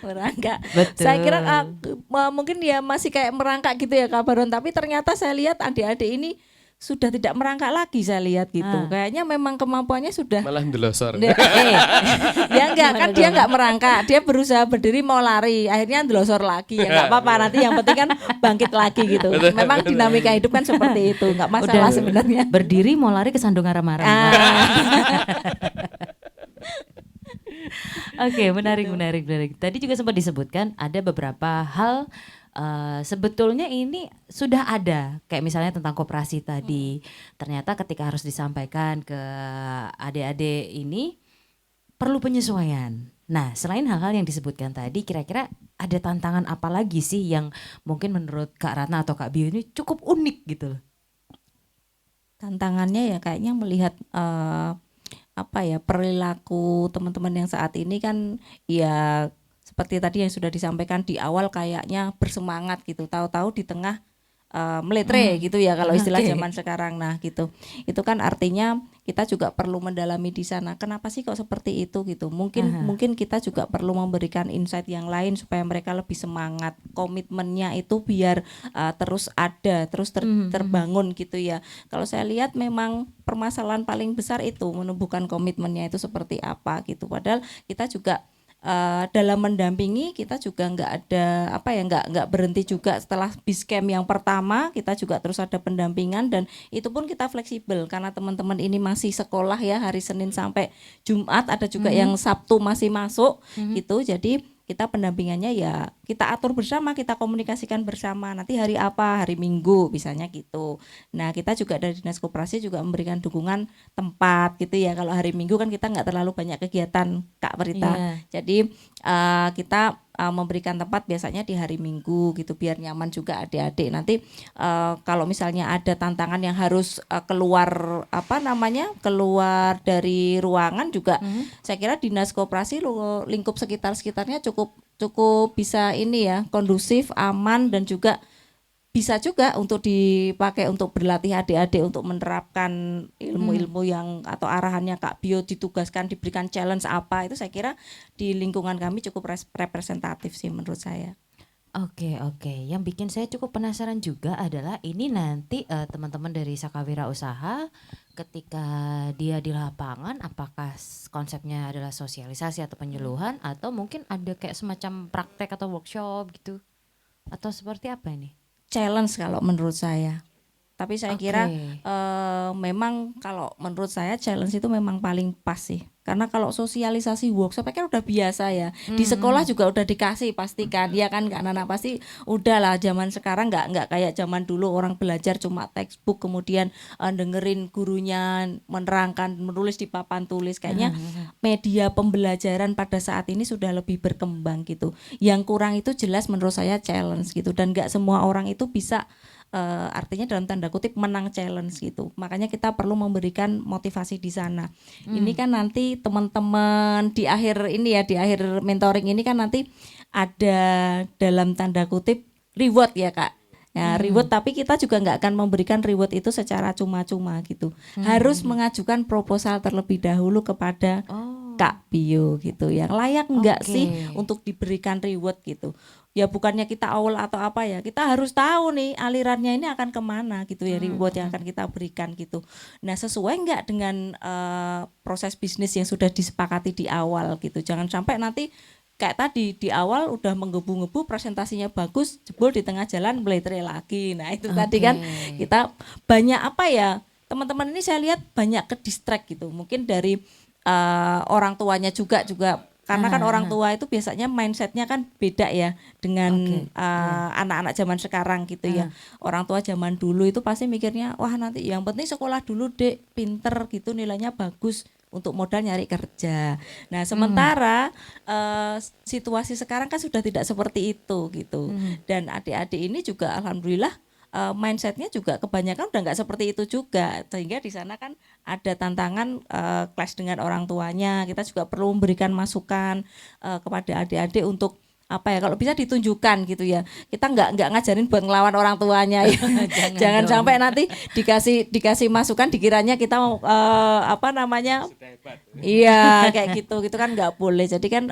Merangkak. Betul. Saya kira mungkin dia masih kayak merangkak gitu ya Kak Baron, tapi ternyata saya lihat adik-adik ini sudah tidak merangkak lagi saya lihat gitu. Kayaknya memang kemampuannya sudah Malah ndelosor. ya enggak kan dia enggak merangkak, dia berusaha berdiri mau lari, akhirnya ndelosor lagi. Ya enggak apa-apa, nanti yang penting kan bangkit lagi gitu. Memang dinamika hidup kan seperti itu, enggak masalah sebenarnya. Berdiri mau lari kesandung arah-marah. Oke, menarik. Tadi juga sempat disebutkan ada beberapa hal sebetulnya ini sudah ada, kayak misalnya tentang koperasi tadi. Ternyata ketika harus disampaikan ke adik-adik ini perlu penyesuaian. Nah, selain hal-hal yang disebutkan tadi, kira-kira ada tantangan apa lagi sih yang mungkin menurut Kak Ratna atau Kak Bio ini cukup unik gitu loh? Tantangannya ya kayaknya melihat perilaku teman-teman yang saat ini kan ya seperti tadi yang sudah disampaikan di awal, kayaknya bersemangat gitu, tahu-tahu di tengah meletre gitu ya kalau istilah zaman sekarang. Nah gitu, itu kan artinya kita juga perlu mendalami di sana, kenapa sih kok seperti itu gitu. Mungkin kita juga perlu memberikan insight yang lain supaya mereka lebih semangat, komitmennya itu biar terus ada, terus terbangun gitu ya. Kalau saya lihat memang permasalahan paling besar itu menumbuhkan komitmennya itu seperti apa gitu. Padahal kita juga dalam mendampingi kita juga nggak berhenti juga setelah Biscamp yang pertama, kita juga terus ada pendampingan, dan itu pun kita fleksibel karena teman-teman ini masih sekolah ya, hari Senin sampai Jumat, ada juga yang Sabtu masih masuk gitu. Jadi kita pendampingannya ya kita atur bersama, kita komunikasikan bersama, nanti hari apa, hari Minggu misalnya gitu. Nah kita juga dari Dinas Koperasi juga memberikan dukungan tempat gitu ya, kalau hari Minggu kan kita nggak terlalu banyak kegiatan Kak Prita. Jadi kita memberikan tempat biasanya di hari Minggu gitu, biar nyaman juga adik-adik. Nanti kalau misalnya ada tantangan yang harus keluar keluar dari ruangan juga, saya kira Dinas Koperasi lingkup sekitarnya cukup bisa ini ya, kondusif, aman, dan juga bisa juga untuk dipakai untuk berlatih adik-adik untuk menerapkan ilmu-ilmu yang atau arahannya Kak Bio ditugaskan, diberikan challenge apa, itu saya kira di lingkungan kami cukup representatif sih menurut saya. Oke. Yang bikin saya cukup penasaran juga adalah ini nanti teman-teman dari Sakawira Usaha ketika dia di lapangan, apakah konsepnya adalah sosialisasi atau penyuluhan, atau mungkin ada kayak semacam praktek atau workshop gitu, atau seperti apa ini? Challenge kalau menurut saya. Tapi saya kira memang kalau menurut saya challenge itu memang paling pas sih. Karena kalau sosialisasi workshop kan udah biasa ya. Di sekolah juga udah dikasih pastikan. Ya kan anak-anak pasti udahlah, zaman sekarang nggak kayak zaman dulu orang belajar cuma textbook kemudian dengerin gurunya menerangkan, menulis di papan tulis. Kayaknya media pembelajaran pada saat ini sudah lebih berkembang gitu. Yang kurang itu jelas menurut saya challenge gitu, dan nggak semua orang itu bisa artinya dalam tanda kutip menang challenge gitu. Makanya kita perlu memberikan motivasi di sana. Ini kan nanti teman-teman di akhir ini ya, di akhir mentoring ini kan nanti ada dalam tanda kutip reward ya Kak. Ya, reward, tapi kita juga nggak akan memberikan reward itu secara cuma-cuma gitu. Harus mengajukan proposal terlebih dahulu kepada Kak Bio gitu. Yang layak nggak sih untuk diberikan reward gitu. Ya bukannya kita awal atau apa ya, kita harus tahu nih alirannya ini akan kemana gitu ya, reward yang akan kita berikan gitu. Nah sesuai nggak dengan proses bisnis yang sudah disepakati di awal gitu. Jangan sampai nanti kayak tadi di awal udah menggebu-gebu, presentasinya bagus, jebol di tengah jalan meletre lagi. Nah itu tadi kan kita banyak teman-teman ini saya lihat banyak ke distract gitu. Mungkin dari orang tuanya juga karena kan orang tua itu biasanya mindsetnya kan beda ya dengan anak-anak zaman sekarang gitu ya. Orang tua zaman dulu itu pasti mikirnya wah nanti yang penting sekolah dulu dek, pinter gitu, nilainya bagus untuk modal nyari kerja. Nah sementara situasi sekarang kan sudah tidak seperti itu gitu. Dan adik-adik ini juga alhamdulillah mindsetnya juga kebanyakan udah nggak seperti itu juga, sehingga di sana kan ada tantangan clash dengan orang tuanya. Kita juga perlu memberikan masukan kepada adik-adik untuk apa ya, kalau bisa ditunjukkan gitu ya, kita nggak ngajarin buat ngelawan orang tuanya ya. Jangan sampai nanti dikasih masukan dikiranya kita mau apa namanya, iya kayak gitu kan nggak boleh. Jadi kan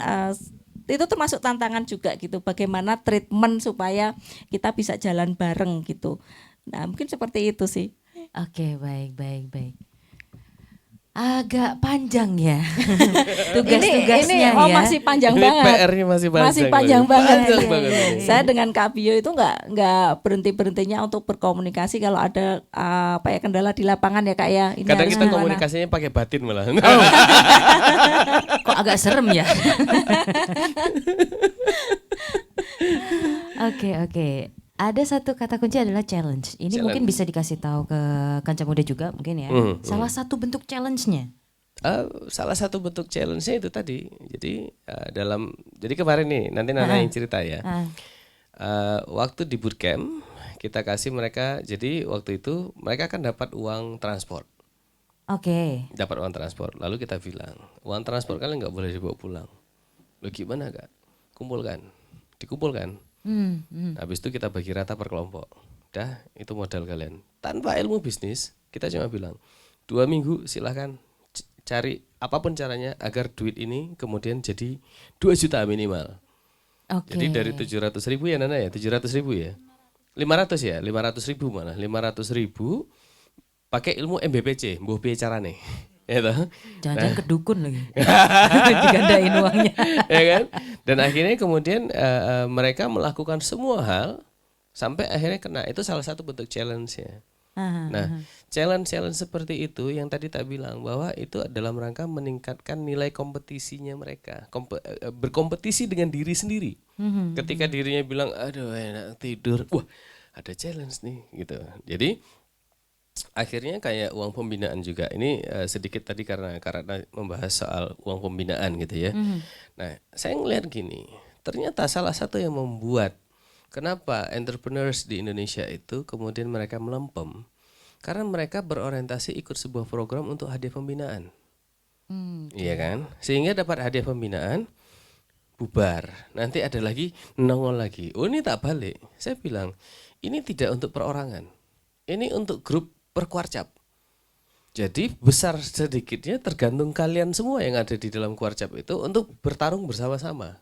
itu termasuk tantangan juga gitu, bagaimana treatment supaya kita bisa jalan bareng gitu. Nah mungkin seperti itu sih. Oke, baik. Agak panjang ya Ini tugas-tugasnya ya. masih panjang Ini banget. PR-nya masih panjang banget. Panjang banget. Saya dengan Kak Bio itu nggak berhentinya untuk berkomunikasi kalau ada apa ya kendala di lapangan ya Kak ya. Ini Kadang harus kita gimana. komunikasinya pakai batin malah. Kok agak serem ya? Oke. Ada satu kata kunci adalah challenge. Ini Challenge. mungkin bisa dikasih tahu ke kanca muda juga mungkin ya. Salah satu bentuk challenge-nya. Salah satu bentuk challenge-nya itu tadi. Jadi jadi kemarin nih nanti Nana yang cerita ya. Waktu di bootcamp kita kasih mereka, jadi waktu itu mereka kan dapat uang transport. Oke. Dapat uang transport. Lalu kita bilang, uang transport kalian nggak boleh dibawa pulang. Lo gimana Kak? Dikumpulkan. Habis itu kita bagi rata per kelompok. Dah, itu modal kalian. Tanpa ilmu bisnis, kita cuma bilang 2 minggu silahkan cari apapun caranya agar duit ini kemudian jadi 2 juta minimal. Oke. Jadi dari 700.000 ya Nana ya, 700.000 ya. 500 ya, 500.000 malah. 500.000 pakai ilmu MBPC, mbuh piye carane. Ya toh? Jangan-jangan kedukun lagi. Digandain uangnya. Ya kan? Dan akhirnya kemudian mereka melakukan semua hal sampai akhirnya kena. Itu salah satu bentuk challenge-nya. Nah, challenge seperti itu yang tadi tak bilang bahwa itu dalam rangka meningkatkan nilai kompetisinya mereka, berkompetisi dengan diri sendiri. Ketika dirinya bilang, aduh enak tidur, wah ada challenge nih gitu. Jadi akhirnya kayak uang pembinaan juga. Ini sedikit tadi karena membahas soal uang pembinaan gitu ya. Nah, saya ngelihat gini, ternyata salah satu yang membuat kenapa entrepreneurs di Indonesia itu kemudian mereka melempem, karena mereka berorientasi ikut sebuah program untuk hadiah pembinaan. Iya kan? Sehingga dapat hadiah pembinaan, bubar. Nanti ada lagi, nongol lagi. Oh ini tak balik. Saya bilang, ini tidak untuk perorangan. Ini untuk grup per kuarcap. Jadi besar sedikitnya tergantung kalian semua yang ada di dalam kuarcap itu untuk bertarung bersama-sama.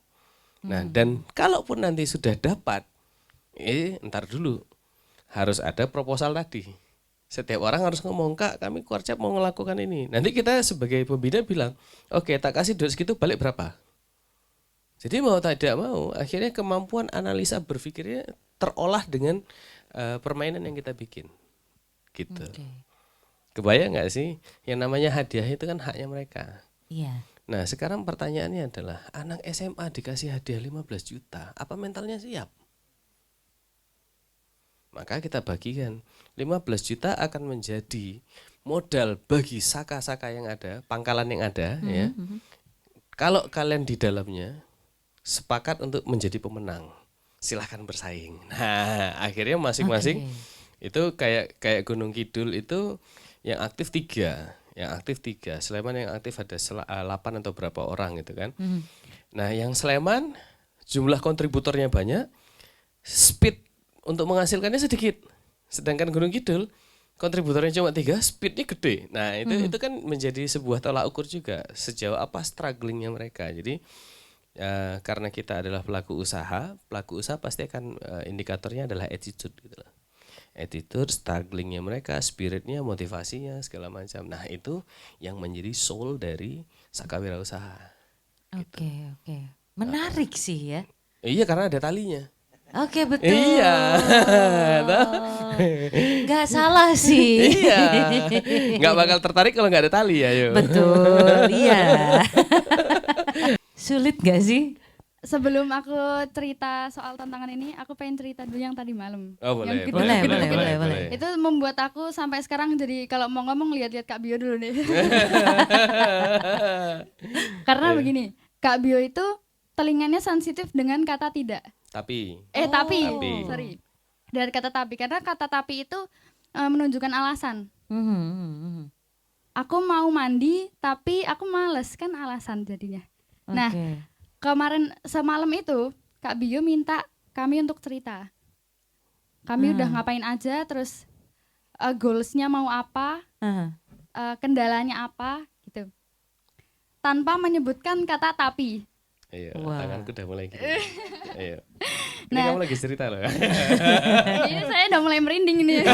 Nah, dan kalaupun nanti sudah dapat, ntar dulu harus ada proposal tadi. Setiap orang harus ngomong, Kak, kami kuarcap mau melakukan ini. Nanti kita sebagai pembina bilang, oke, tak kasih duit segitu, balik berapa? Jadi mau tidak mau, akhirnya kemampuan analisa berpikirnya terolah dengan permainan yang kita bikin. Gitu. Kebayang nggak sih, yang namanya hadiah itu kan haknya mereka. Iya. Nah sekarang pertanyaannya adalah, anak SMA dikasih hadiah 15 juta, apa mentalnya siap? Maka kita bagikan 15 juta akan menjadi modal bagi saka-saka yang ada, pangkalan yang ada ya. Kalau kalian di dalamnya sepakat untuk menjadi pemenang, silahkan bersaing. Nah akhirnya masing-masing itu kayak Gunung Kidul itu yang aktif 3, Sleman yang aktif ada 8 atau berapa orang gitu kan. Nah yang Sleman jumlah kontributornya banyak, speed untuk menghasilkannya sedikit. Sedangkan Gunung Kidul kontributornya cuma 3, speednya gede. Nah itu kan menjadi sebuah tolak ukur juga sejauh apa strugglingnya mereka. Jadi karena kita adalah pelaku usaha pasti akan indikatornya adalah attitude gitu loh. Attitude, strugglingnya mereka, spiritnya, motivasinya, segala macam. Nah itu yang menjadi soul dari Saka Wirausaha. Oke. Menarik sih ya. Iya karena ada talinya. Oke betul. Iya. Gak salah sih. Iya. Nggak bakal tertarik kalau nggak ada tali ya. Yo. Betul, iya. Sulit gak sih? Sebelum aku cerita soal tantangan ini, aku pengen cerita dulu yang tadi malam. Oh boleh. Yang Boleh. boleh. Itu membuat aku sampai sekarang jadi kalau mau ngomong lihat-lihat Kak Bio dulu nih. Karena begini, Kak Bio itu telinganya sensitif dengan kata tidak. Tapi. Tapi. Tapi. Sorry. dari kata tapi, karena kata tapi itu menunjukkan alasan. Aku mau mandi tapi aku males, kan alasan jadinya. Nah, Oke. kemarin semalam itu Kak Bio minta kami untuk cerita. Kami udah ngapain aja, terus goalsnya mau apa, Aha. kendalanya apa gitu. Tanpa menyebutkan kata tapi. Iya, Wah. tanganku udah mulai gini. Ayo. Ini Nah. kamu lagi cerita loh. Ini saya udah mulai merinding ini.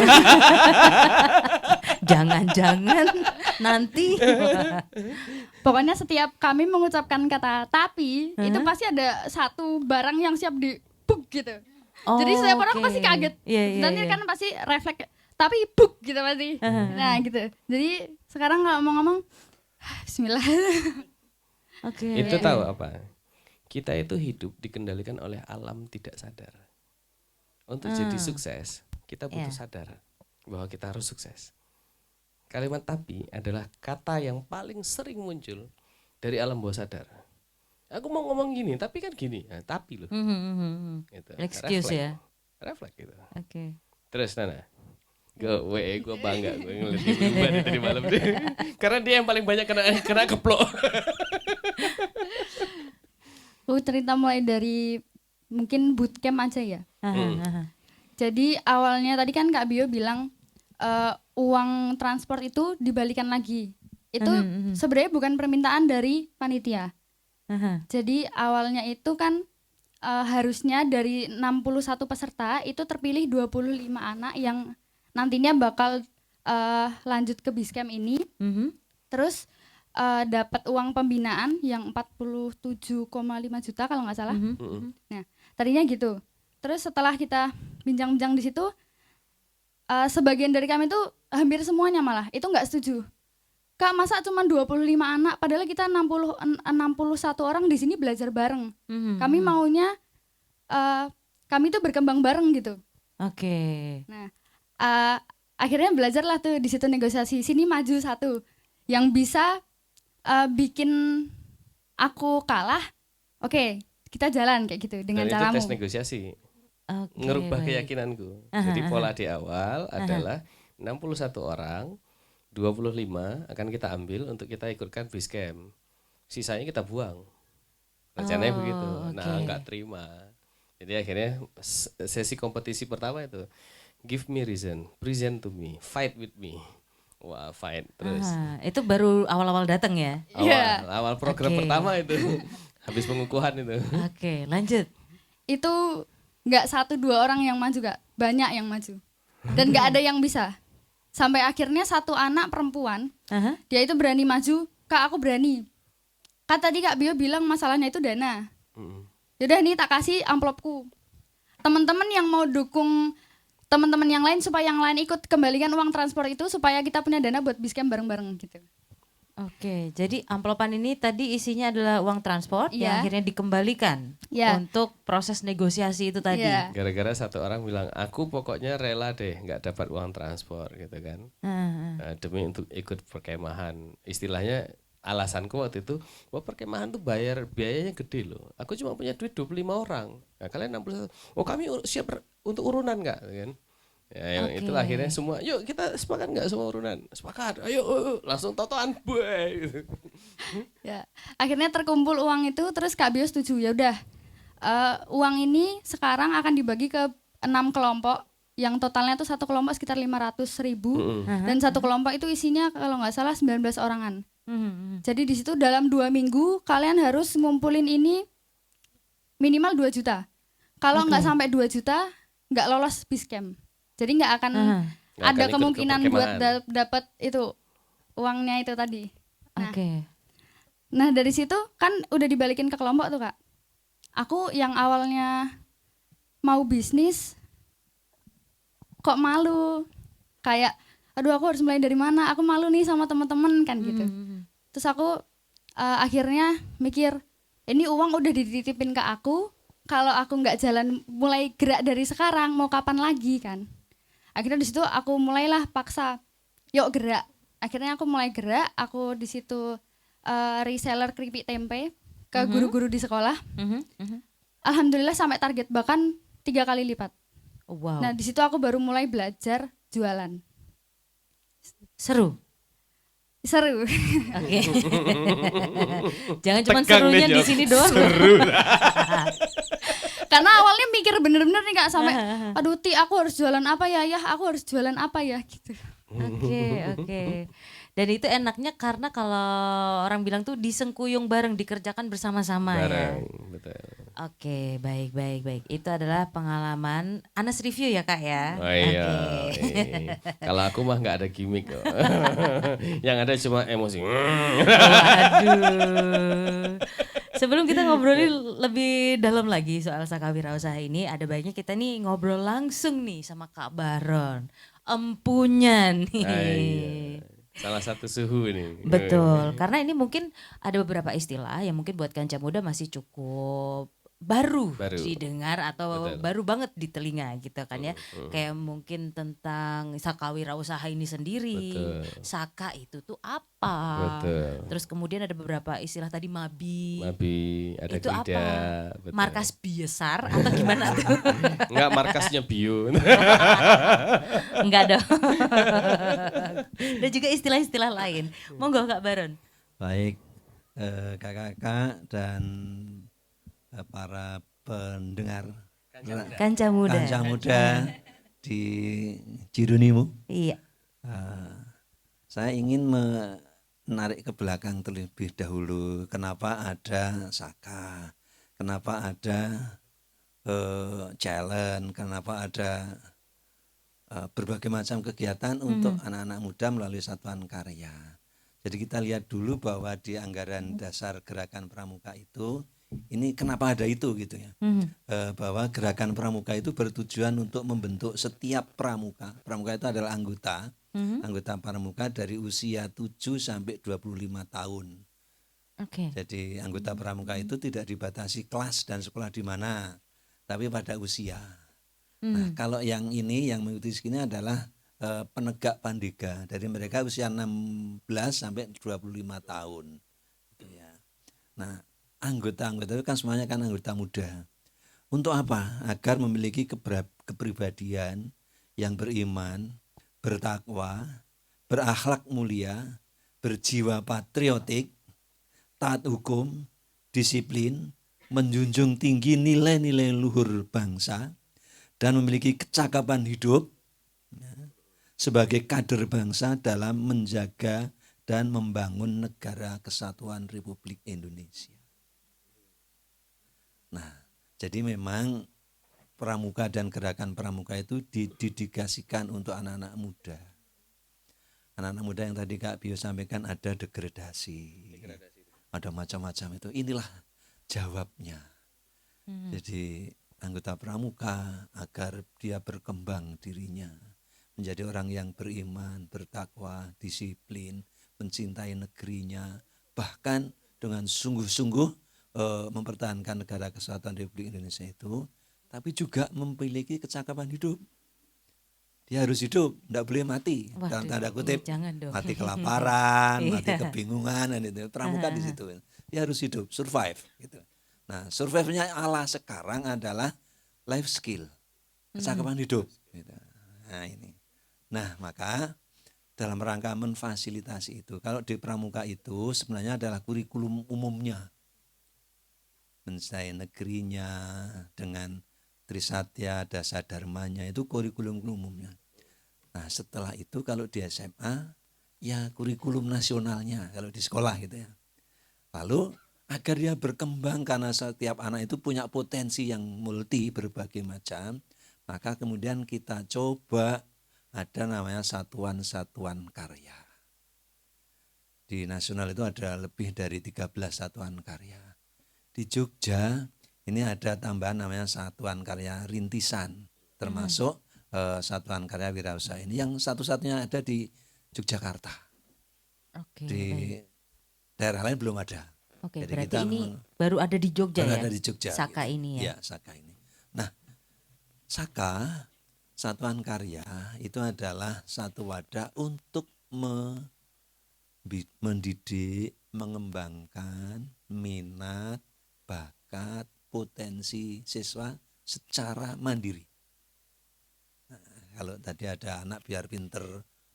Jangan-jangan nanti. Pokoknya setiap kami mengucapkan kata tapi, itu pasti ada satu barang yang siap di buk gitu. Jadi setiap orang Oke. pasti kaget. Iya, iya, Nanti iya. kan pasti refleks tapi buk gitu pasti. Nah gitu. Jadi sekarang kalau mau ngomong bismillah. Oke. Itu tahu apa? Kita itu hidup dikendalikan oleh alam tidak sadar. Untuk jadi sukses, kita butuh sadar bahwa kita harus sukses. Kalimat tapi adalah kata yang paling sering muncul dari alam bawah sadar. Aku mau ngomong gini, tapi kan gini. Nah, tapi loh. Gitu. Excuse ya. Refleks gitu. Oke. Terus Nana, gue bangga gue ngeliat dia berubah nih tadi malam deh. Karena dia yang paling banyak kena keplok. Aku cerita mulai dari mungkin bootcamp aja ya. Aha. Jadi awalnya tadi kan Kak Bio bilang uang transport itu dibalikan lagi. Itu sebenarnya bukan permintaan dari panitia. Aha. Jadi awalnya itu kan harusnya dari 61 peserta itu terpilih 25 anak yang nantinya bakal lanjut ke Biscamp ini. Terus dapat uang pembinaan yang 47,5 juta kalau nggak salah. Nah, tadinya gitu. Terus setelah kita bincang-bincang di situ, sebagian dari kami tuh hampir semuanya malah itu nggak setuju. Kak, masa cuma 25 anak padahal kita 61 orang di sini belajar bareng. Kami maunya kami tuh berkembang bareng gitu. Oke. Nah, akhirnya belajarlah tuh di situ negosiasi. Sini maju satu yang bisa bikin aku kalah. Oke, kita jalan kayak gitu dengan Dan itu caramu. tes negosiasi. Oke, Ngerubah baik. keyakinanku. Jadi pola di awal adalah 61 orang, 25 akan kita ambil untuk kita ikutkan Biscamp. Sisanya kita buang. Rencananya begitu. Nah, oke. nggak terima. Jadi akhirnya sesi kompetisi pertama itu give me reason, present to me, fight with me. Wah, fight terus. Itu baru awal-awal datang ya. Awal program Oke. pertama itu. Habis pengukuhan itu. Oke, lanjut. Itu nggak 1-2 orang yang maju, Kak. Banyak yang maju. Dan nggak ada yang bisa. Sampai akhirnya satu anak perempuan, Aha. dia itu berani maju. Kak, aku berani. Kan tadi Kak Bio bilang masalahnya itu dana. Yaudah nih tak kasih amplopku. Teman-teman yang mau dukung teman-teman yang lain supaya yang lain ikut kembalikan uang transport itu supaya kita punya dana buat Biscamp bareng-bareng gitu. Oke, jadi amplopan ini tadi isinya adalah uang transport yang Iya. akhirnya dikembalikan Iya. untuk proses negosiasi itu tadi. Iya. Gara-gara satu orang bilang, aku pokoknya rela deh nggak dapat uang transport gitu kan. Demi untuk ikut perkemahan. Istilahnya alasanku waktu itu, wah perkemahan tuh biayanya gede loh. Aku cuma punya duit 25 orang. Nah, kalian 61. Oh kami siap untuk urunan nggak kan? Ya, Oke. itulah akhirnya semua, yuk kita sepakat nggak semua urunan? Sepakat, ayo langsung totoan boy. Ya, akhirnya terkumpul uang itu, terus Kak Bio setuju. Ya udah, uang ini sekarang akan dibagi ke 6 kelompok, yang totalnya tuh satu kelompok sekitar 500.000 dan satu kelompok itu isinya kalau nggak salah 19 orangan. Jadi di situ dalam 2 minggu kalian harus ngumpulin ini minimal 2 juta. Kalau nggak sampai 2 juta, nggak lolos Biscamp. Jadi nggak akan Nggak akan ada ikut ke kemungkinan buat perkemahan. dapat itu uangnya itu tadi. Nah, Oke. Nah dari situ kan udah dibalikin ke kelompok tuh, Kak. Aku yang awalnya mau bisnis kok malu, kayak aduh aku harus mulai dari mana, aku malu nih sama teman-teman kan gitu. Terus aku akhirnya mikir, ini uang udah dititipin ke aku, kalau aku nggak jalan mulai gerak dari sekarang mau kapan lagi kan. Akhirnya di situ aku mulailah paksa, yuk gerak. Akhirnya aku mulai gerak, aku di situ reseller keripik tempe ke guru-guru di sekolah. Alhamdulillah sampai target, bahkan 3 kali lipat. Wow. Nah, di situ aku baru mulai belajar jualan. Seru. Seru. Oke. Jangan cuma Tegang serunya nih, di Jok. sini doang. Karena awalnya mikir bener-bener nih Kak sampai aduh Ti aku harus jualan apa ya? Aku harus jualan apa ya gitu. Oke. Dan itu enaknya karena kalau orang bilang tuh disengkuyung bareng, dikerjakan bersama-sama ya. Bareng, betul. Oke, baik. Itu adalah pengalaman Anas review ya Kak ya. Oh iya. Oke. Kalau aku mah nggak ada gimmick kok. Yang ada cuma emosi. Waduh. Sebelum kita ngobrolin lebih dalam lagi soal Saka Wirausaha ini, ada baiknya kita nih ngobrol langsung nih sama Kak Baron. Empunya nih. Iya. Salah satu suhu ini. Betul, karena ini mungkin ada beberapa istilah yang mungkin buat kanca muda masih cukup baru didengar atau Betul. baru banget di telinga gitu kan ya. Kayak mungkin tentang Saka Wirausaha ini sendiri. Betul. Saka itu tuh apa? Betul. Terus kemudian ada beberapa istilah tadi mabi. Mabi, ada Itu Grida, apa? betul. Markas biesar atau gimana tuh? Enggak, markasnya bio. Enggak dong. Dan juga istilah-istilah lain. Monggo Kak Baron. Baik, kakak-kakak dan para pendengar Kanca muda. kanca muda di Jirunimu. Iya. Saya ingin menarik ke belakang terlebih dahulu. Kenapa ada Saka? Kenapa ada challenge? Kenapa ada berbagai macam kegiatan untuk anak-anak muda melalui satuan karya? Jadi kita lihat dulu bahwa di anggaran dasar gerakan pramuka itu ini kenapa ada itu gitu ya, bahwa gerakan pramuka itu bertujuan untuk membentuk setiap pramuka. Pramuka itu adalah anggota pramuka dari usia 7 sampai 25 tahun. Oke. Jadi anggota pramuka itu tidak dibatasi kelas dan sekolah di mana, tapi pada usia. Nah, kalau yang ini yang mengikuti sini adalah penegak pandega, dari mereka usia 16 sampai 25 tahun. Gitu ya. Nah, anggota-anggota itu kan semuanya kan anggota muda. Untuk apa? Agar memiliki kepribadian yang beriman, bertakwa, berakhlak mulia, berjiwa patriotik, taat hukum, disiplin, menjunjung tinggi nilai-nilai luhur bangsa, dan memiliki kecakapan hidup sebagai kader bangsa dalam menjaga dan membangun negara kesatuan Republik Indonesia. Nah, jadi memang pramuka dan gerakan pramuka itu didedikasikan untuk anak-anak muda. Anak-anak muda yang tadi Kak Bio sampaikan ada degradasi. Ada macam-macam itu. Inilah jawabnya. Jadi anggota pramuka agar dia berkembang dirinya menjadi orang yang beriman, bertakwa, disiplin, mencintai negerinya, bahkan dengan sungguh-sungguh mempertahankan negara kesatuan Republik Indonesia itu, tapi juga memiliki kecakapan hidup. Dia harus hidup, tidak boleh mati. Waduh, dalam tanda kutip, jangan dong. mati kelaparan, mati Iya. kebingungan, dan itu pramuka di situ. Dia harus hidup, survive. Gitu. Nah, survive-nya ala sekarang adalah life skill, kecakapan hidup. Gitu. Nah ini. Nah maka dalam rangka memfasilitasi itu, kalau di pramuka itu sebenarnya adalah kurikulum umumnya. Mencintai negerinya dengan Trisatya, Dasa Dharmanya itu kurikulum umumnya. Nah setelah itu kalau di SMA ya kurikulum nasionalnya kalau di sekolah gitu ya. Lalu agar dia berkembang karena setiap anak itu punya potensi yang multi berbagai macam, maka kemudian kita coba ada namanya satuan-satuan karya. Di nasional itu ada lebih dari 13 satuan karya. Di Jogja ini ada tambahan namanya satuan karya rintisan, termasuk satuan karya wirausaha ini yang satu-satunya ada di Yogyakarta. Oke. Di daerah lain belum ada. Oke, Jadi berarti kita ini baru ada di Jogja baru ya? ada di Jogja. Saka gitu. ini ya? Ya, Saka ini. Nah, Saka, satuan karya itu adalah satu wadah untuk mendidik, mengembangkan minat, bakat, potensi siswa secara mandiri. Kalau tadi ada anak biar pinter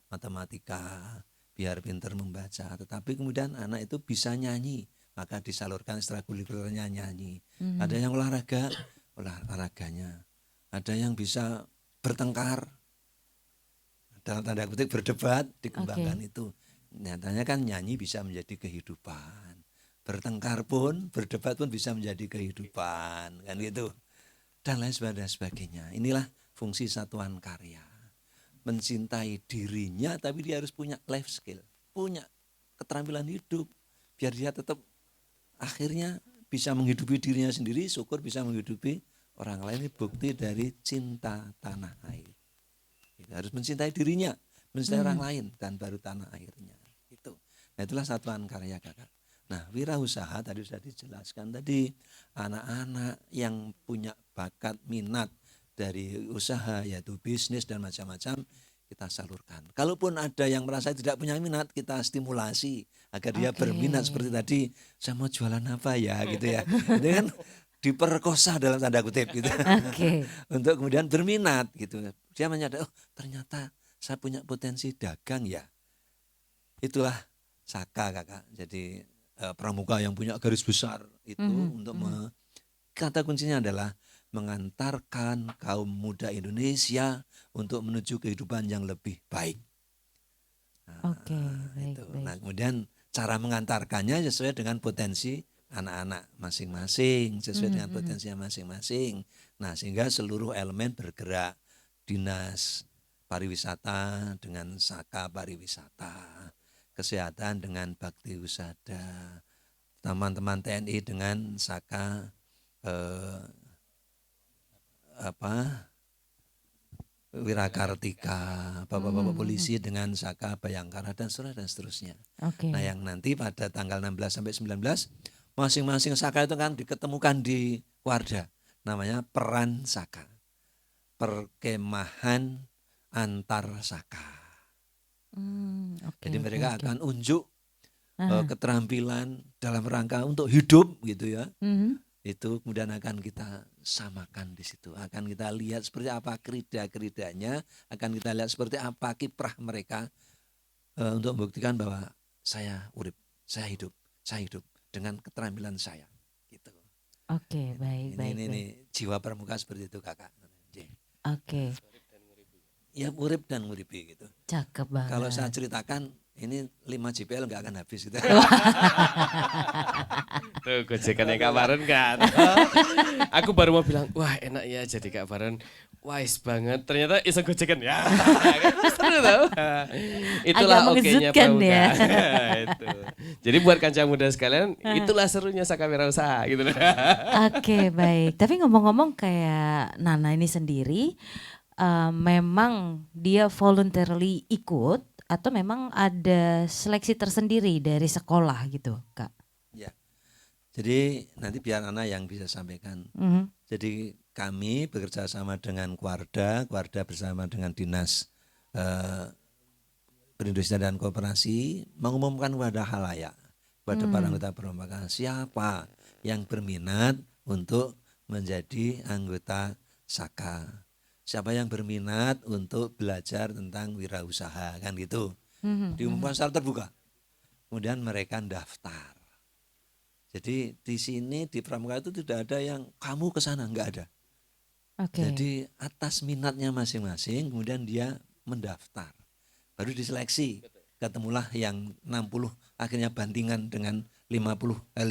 matematika, biar pinter membaca, tetapi kemudian anak itu bisa nyanyi, maka disalurkan ekstrakurikulernya nyanyi. Ada yang olahraganya, ada yang bisa bertengkar, dalam tanda kutip berdebat, dikembangkan itu. Nyatanya kan nyanyi bisa menjadi kehidupan, bertengkar pun, berdebat pun bisa menjadi kehidupan, kan gitu, dan lain sebagainya. Inilah fungsi satuan karya, mencintai dirinya, tapi dia harus punya life skill, punya keterampilan hidup, biar dia tetap akhirnya bisa menghidupi dirinya sendiri, syukur bisa menghidupi orang lain. Ini bukti dari cinta tanah air. Kita harus mencintai dirinya, mencintai orang lain, dan baru tanah airnya. Itu. Nah, itulah satuan karya, Kakak. Nah, wirausaha tadi sudah dijelaskan tadi, anak-anak yang punya bakat minat dari usaha, yaitu bisnis dan macam-macam, kita salurkan. Kalaupun ada yang merasa tidak punya minat, kita stimulasi agar dia berminat. Seperti tadi, saya mau jualan apa ya, gitu ya. Itu kan diperkosa dalam tanda kutip gitu. Untuk kemudian berminat gitu. Dia menyadari, oh ternyata saya punya potensi dagang ya. Itulah Saka, Kakak. Jadi pramuka yang punya garis besar itu untuk kata kuncinya adalah mengantarkan kaum muda Indonesia untuk menuju kehidupan yang lebih baik. Nah, baik. Nah, kemudian cara mengantarkannya sesuai dengan potensi anak-anak masing-masing, sesuai dengan potensinya masing-masing. Nah, sehingga seluruh elemen bergerak, dinas pariwisata dengan Saka pariwisata, kesehatan dengan bakti wisata, teman-teman TNI dengan Saka Wirakartika, bapak-bapak polisi dengan Saka Bayangkara dan seterusnya. Nah, yang nanti pada tanggal 16 sampai 19 masing-masing Saka itu kan diketemukan di Warda, namanya Peran Saka, perkemahan antar Saka. Jadi mereka akan unjuk keterampilan dalam rangka untuk hidup gitu ya. Itu kemudian akan kita samakan di situ, akan kita lihat seperti apa kerida-keridanya, akan kita lihat seperti apa kiprah mereka untuk membuktikan bahwa saya urip, saya hidup dengan keterampilan saya gitu. Baik. Ini jiwa pramuka seperti itu, Kakak. Ya, urip dan nguripi gitu. Cakep banget. Kalau saya ceritakan ini 5 JPL nggak akan habis gitu. Tuh gojekan yang Kak Baron kan. Aku baru mau bilang, wah enak ya jadi Kak Baron. Wise banget. Ternyata iseng gojekan ya. Seru tau. Itulah oke-nya pramuka. Ya. Itu. Jadi buat kancah muda sekalian, itulah serunya Saka Wirausaha gitu. Baik. Tapi ngomong-ngomong kayak Nana ini sendiri, memang dia voluntarily ikut atau memang ada seleksi tersendiri dari sekolah gitu, Kak? Ya, jadi nanti biar Nana yang bisa sampaikan. Jadi kami bekerja sama dengan Kuarda bersama dengan Dinas Perindustrian dan Koperasi mengumumkan kepada halayak, kepada para anggota perombakan, siapa yang berminat untuk menjadi anggota Saka. Siapa yang berminat untuk belajar tentang wirausaha, kan gitu. Diumumkan secara terbuka. Kemudian mereka daftar. Jadi di sini di pramuka itu tidak ada yang kamu ke sana, enggak ada. Jadi atas minatnya masing-masing kemudian dia mendaftar. Baru diseleksi. Ketemulah yang 60 akhirnya bandingan dengan 500.000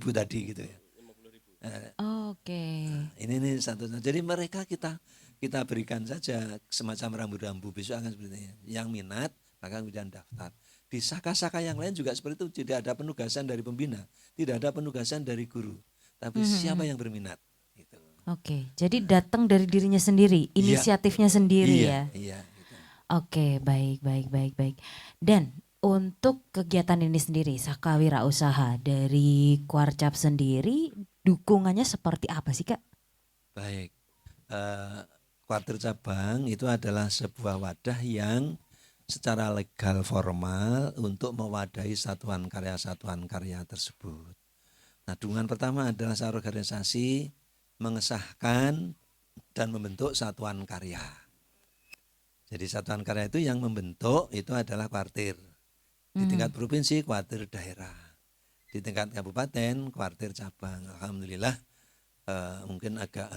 tadi gitu ya. Ini satu. Jadi mereka kita berikan saja semacam rambu-rambu, besok akan seperti ini. Yang minat maka kemudian daftar. Di Saka-Saka yang lain juga seperti itu, tidak ada penugasan dari pembina, tidak ada penugasan dari guru, tapi siapa yang berminat. Gitu. Jadi datang dari dirinya sendiri, inisiatifnya sendiri ya. Iya. Gitu. Baik. Dan untuk kegiatan ini sendiri, Saka Wirausaha dari Kuarcap sendiri, dukungannya seperti apa sih, Kak? Baik, Kuartir Cabang itu adalah sebuah wadah yang secara legal formal untuk mewadahi satuan karya tersebut. Nah, dukungan pertama adalah secara organisasi mengesahkan dan membentuk satuan karya. Jadi satuan karya itu yang membentuk itu adalah kuartir. Di tingkat provinsi kuartir daerah. Di tingkat kabupaten kuartir cabang. Alhamdulillah mungkin agak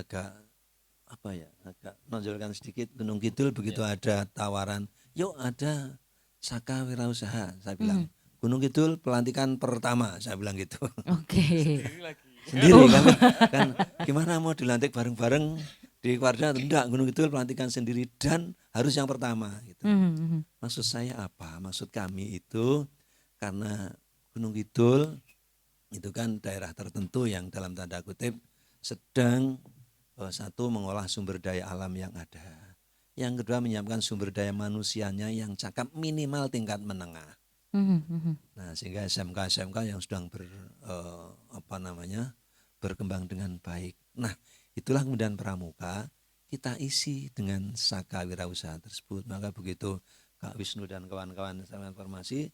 apa ya, agak menonjolkan sedikit Gunung Kidul begitu ada tawaran, yuk ada Saka Wirausaha, saya bilang. Gunung Kidul pelantikan pertama, saya bilang gitu. Oke. Sendiri kan gimana mau dilantik bareng-bareng di Wardah, enggak, Gunung Kidul pelantikan sendiri dan harus yang pertama gitu. Maksud saya apa? Maksud kami itu karena Gunung Kidul itu kan daerah tertentu yang dalam tanda kutip sedang satu mengolah sumber daya alam yang ada. Yang kedua menyiapkan sumber daya manusianya yang cakap minimal tingkat menengah. Nah, sehingga SMK yang sedang berkembang dengan baik. Nah, itulah kemudian Pramuka kita isi dengan Saka Wirausaha tersebut. Maka begitu Kak Wisnu dan kawan-kawan sama informasi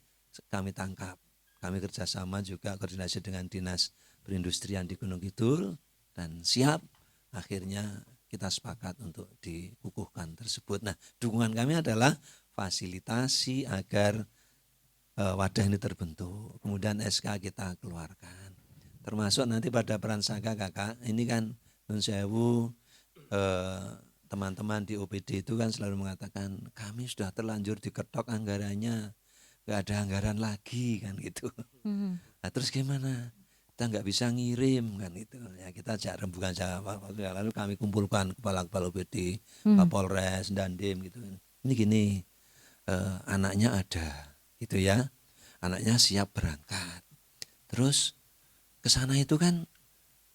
kami tangkap. Kami kerjasama juga koordinasi dengan Dinas Perindustrian di Gunung Kidul dan siap akhirnya kita sepakat untuk dikukuhkan tersebut. Nah, dukungan kami adalah fasilitasi agar wadah ini terbentuk, kemudian SK kita keluarkan, termasuk nanti pada peran Saka kakak, ini kan nun sewu teman-teman di OPD itu kan selalu mengatakan kami sudah terlanjur diketok anggarannya, nggak ada anggaran lagi kan gitu. Nah, terus gimana? Kita nggak bisa ngirim kan itu. Ya kita ajak rembukan lalu kami kumpulkan kepala-kepala OPD, Kapolres, Dandim gitu. Ini gini, anaknya ada. Gitu ya, anaknya siap berangkat. Terus ke sana itu kan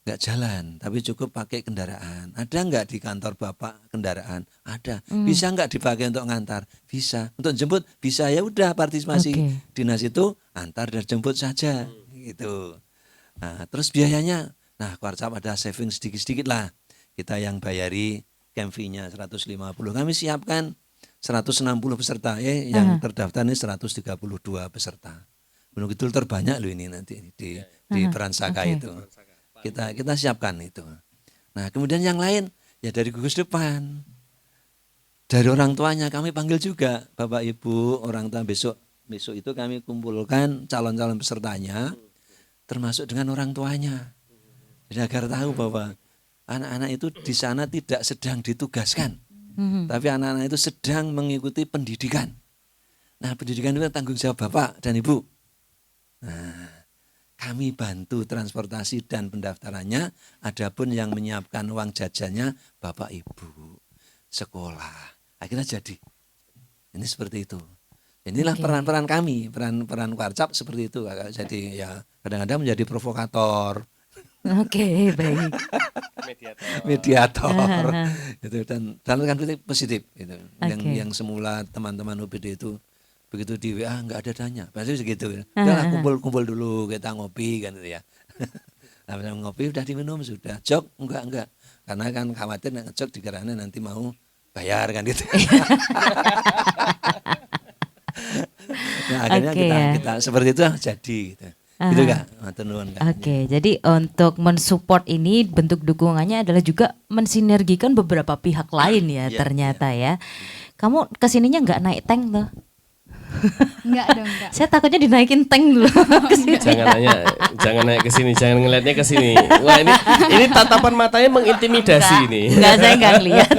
nggak jalan, tapi cukup pakai kendaraan. Ada nggak di kantor bapak kendaraan? Ada. Bisa nggak dipakai untuk ngantar? Bisa. Untuk jemput? Bisa. Ya udah partisipasi dinas itu antar dan jemput saja. Gitu. Nah, terus biayanya, nah Kuarcap ada saving sedikit-sedikit lah. Kita yang bayari camp fee-nya 150. Kami siapkan 160 peserta, yang terdaftar ini 132 peserta. Gunung Kidul terbanyak loh ini nanti di peran Saka itu. Kita siapkan itu. Nah, kemudian yang lain ya dari gugus depan. Dari orang tuanya kami panggil juga Bapak Ibu, orang tua besok itu kami kumpulkan calon-calon pesertanya termasuk dengan orang tuanya. Jadi agar tahu bahwa anak-anak itu di sana tidak sedang ditugaskan. Tapi anak-anak itu sedang mengikuti pendidikan. Nah, pendidikan itu tanggung jawab Bapak dan Ibu. Nah, kami bantu transportasi dan pendaftarannya, adapun yang menyiapkan uang jajannya Bapak Ibu, sekolah. Akhirnya jadi. Ini seperti itu. Inilah peran-peran kami, peran Kuarcap seperti itu. Jadi ya kadang-kadang menjadi provokator. Oke, baik. Mediator itu dan kan positif gitu. Yang semula teman-teman OPD itu begitu di WA nggak ada danya pasti segitu. Udah kumpul dulu kita ngopi kan gitu ya. Nah, ngopi udah diminum sudah. Jok enggak karena kan khawatir ngejok dikiranya nanti mau bayar kan gitu. Nah, akhirnya kita seperti itu jadi gitu. Gitu Kak, Oke, jadi untuk mensupport ini bentuk dukungannya adalah juga mensinergikan beberapa pihak lain ya ternyata ya. Kamu kesininya nggak naik tank tuh? Enggak dong, enggak. Saya takutnya dinaikin tank dulu. Jangan naik ke sini, jangan ngelihatnya ke sini. Wah, ini tatapan matanya mengintimidasi ini. Enggak, saya enggak lihat.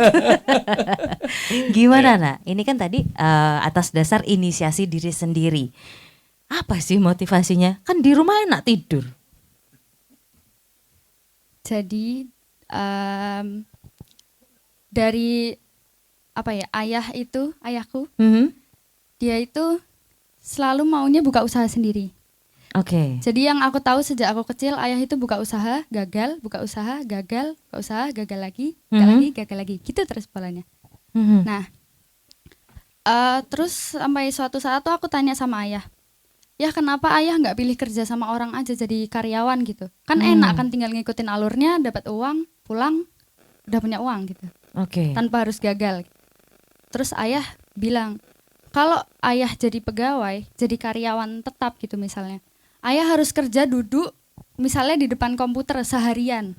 Gimana Nak? Ini kan tadi atas dasar inisiasi diri sendiri. Apa sih motivasinya? Kan di rumah enak tidur. Jadi dari apa ya, ayahku, dia itu selalu maunya buka usaha sendiri. Oke. Jadi yang aku tahu sejak aku kecil, ayah itu buka usaha, gagal, buka usaha, gagal, buka usaha, gagal lagi, gagal lagi, gitu terus polanya. Nah, terus sampai suatu saat tuh aku tanya sama ayah, ya kenapa ayah nggak pilih kerja sama orang aja jadi karyawan gitu? Kan enak kan tinggal ngikutin alurnya, dapat uang, pulang, udah punya uang gitu. Oke. Tanpa harus gagal. Terus ayah bilang, kalau ayah jadi pegawai, jadi karyawan tetap gitu misalnya, ayah harus kerja duduk misalnya di depan komputer seharian.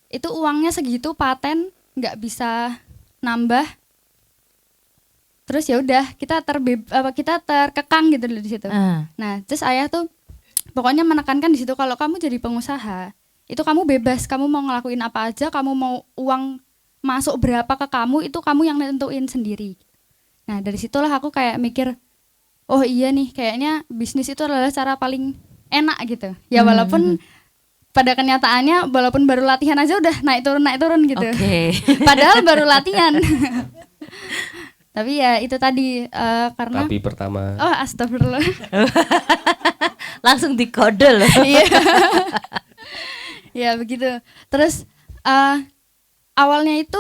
Itu uangnya segitu, paten nggak bisa nambah. Terus ya udah kita kita terkekang gitu di situ. Ah. Nah, terus ayah tuh pokoknya menekankan di situ kalau kamu jadi pengusaha, itu kamu bebas, kamu mau ngelakuin apa aja, kamu mau uang masuk berapa ke kamu, itu kamu yang nentuin sendiri. Nah, dari situlah aku kayak mikir, oh iya nih, kayaknya bisnis itu adalah cara paling enak gitu. Ya walaupun pada kenyataannya walaupun baru latihan aja udah naik turun gitu. Oke. Padahal baru latihan. Tapi ya itu tadi karena Tapi pertama oh astagfirullah. Langsung dikode loh. Iya. Ya begitu. Terus awalnya itu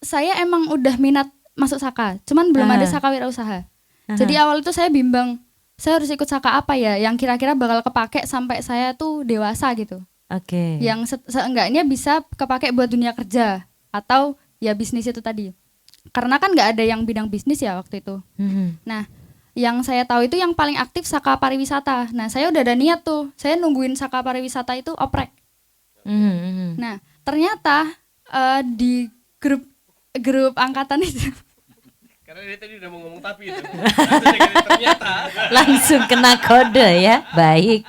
saya emang udah minat masuk Saka, cuman belum ada Saka Wirausaha. Jadi awal itu saya bimbang, saya harus ikut Saka apa ya yang kira-kira bakal kepake sampai saya tuh dewasa gitu. Oke. Yang seenggaknya bisa kepake buat dunia kerja atau ya bisnis itu tadi. Karena kan nggak ada yang bidang bisnis ya waktu itu. Nah, yang saya tahu itu yang paling aktif Saka Pariwisata. Nah, saya udah ada niat tuh, saya nungguin Saka Pariwisata itu oprek. Nah, ternyata di grup angkatan itu karena dia tadi udah mau ngomong tapi itu. Ternyata Langsung kena kode ya. Baik.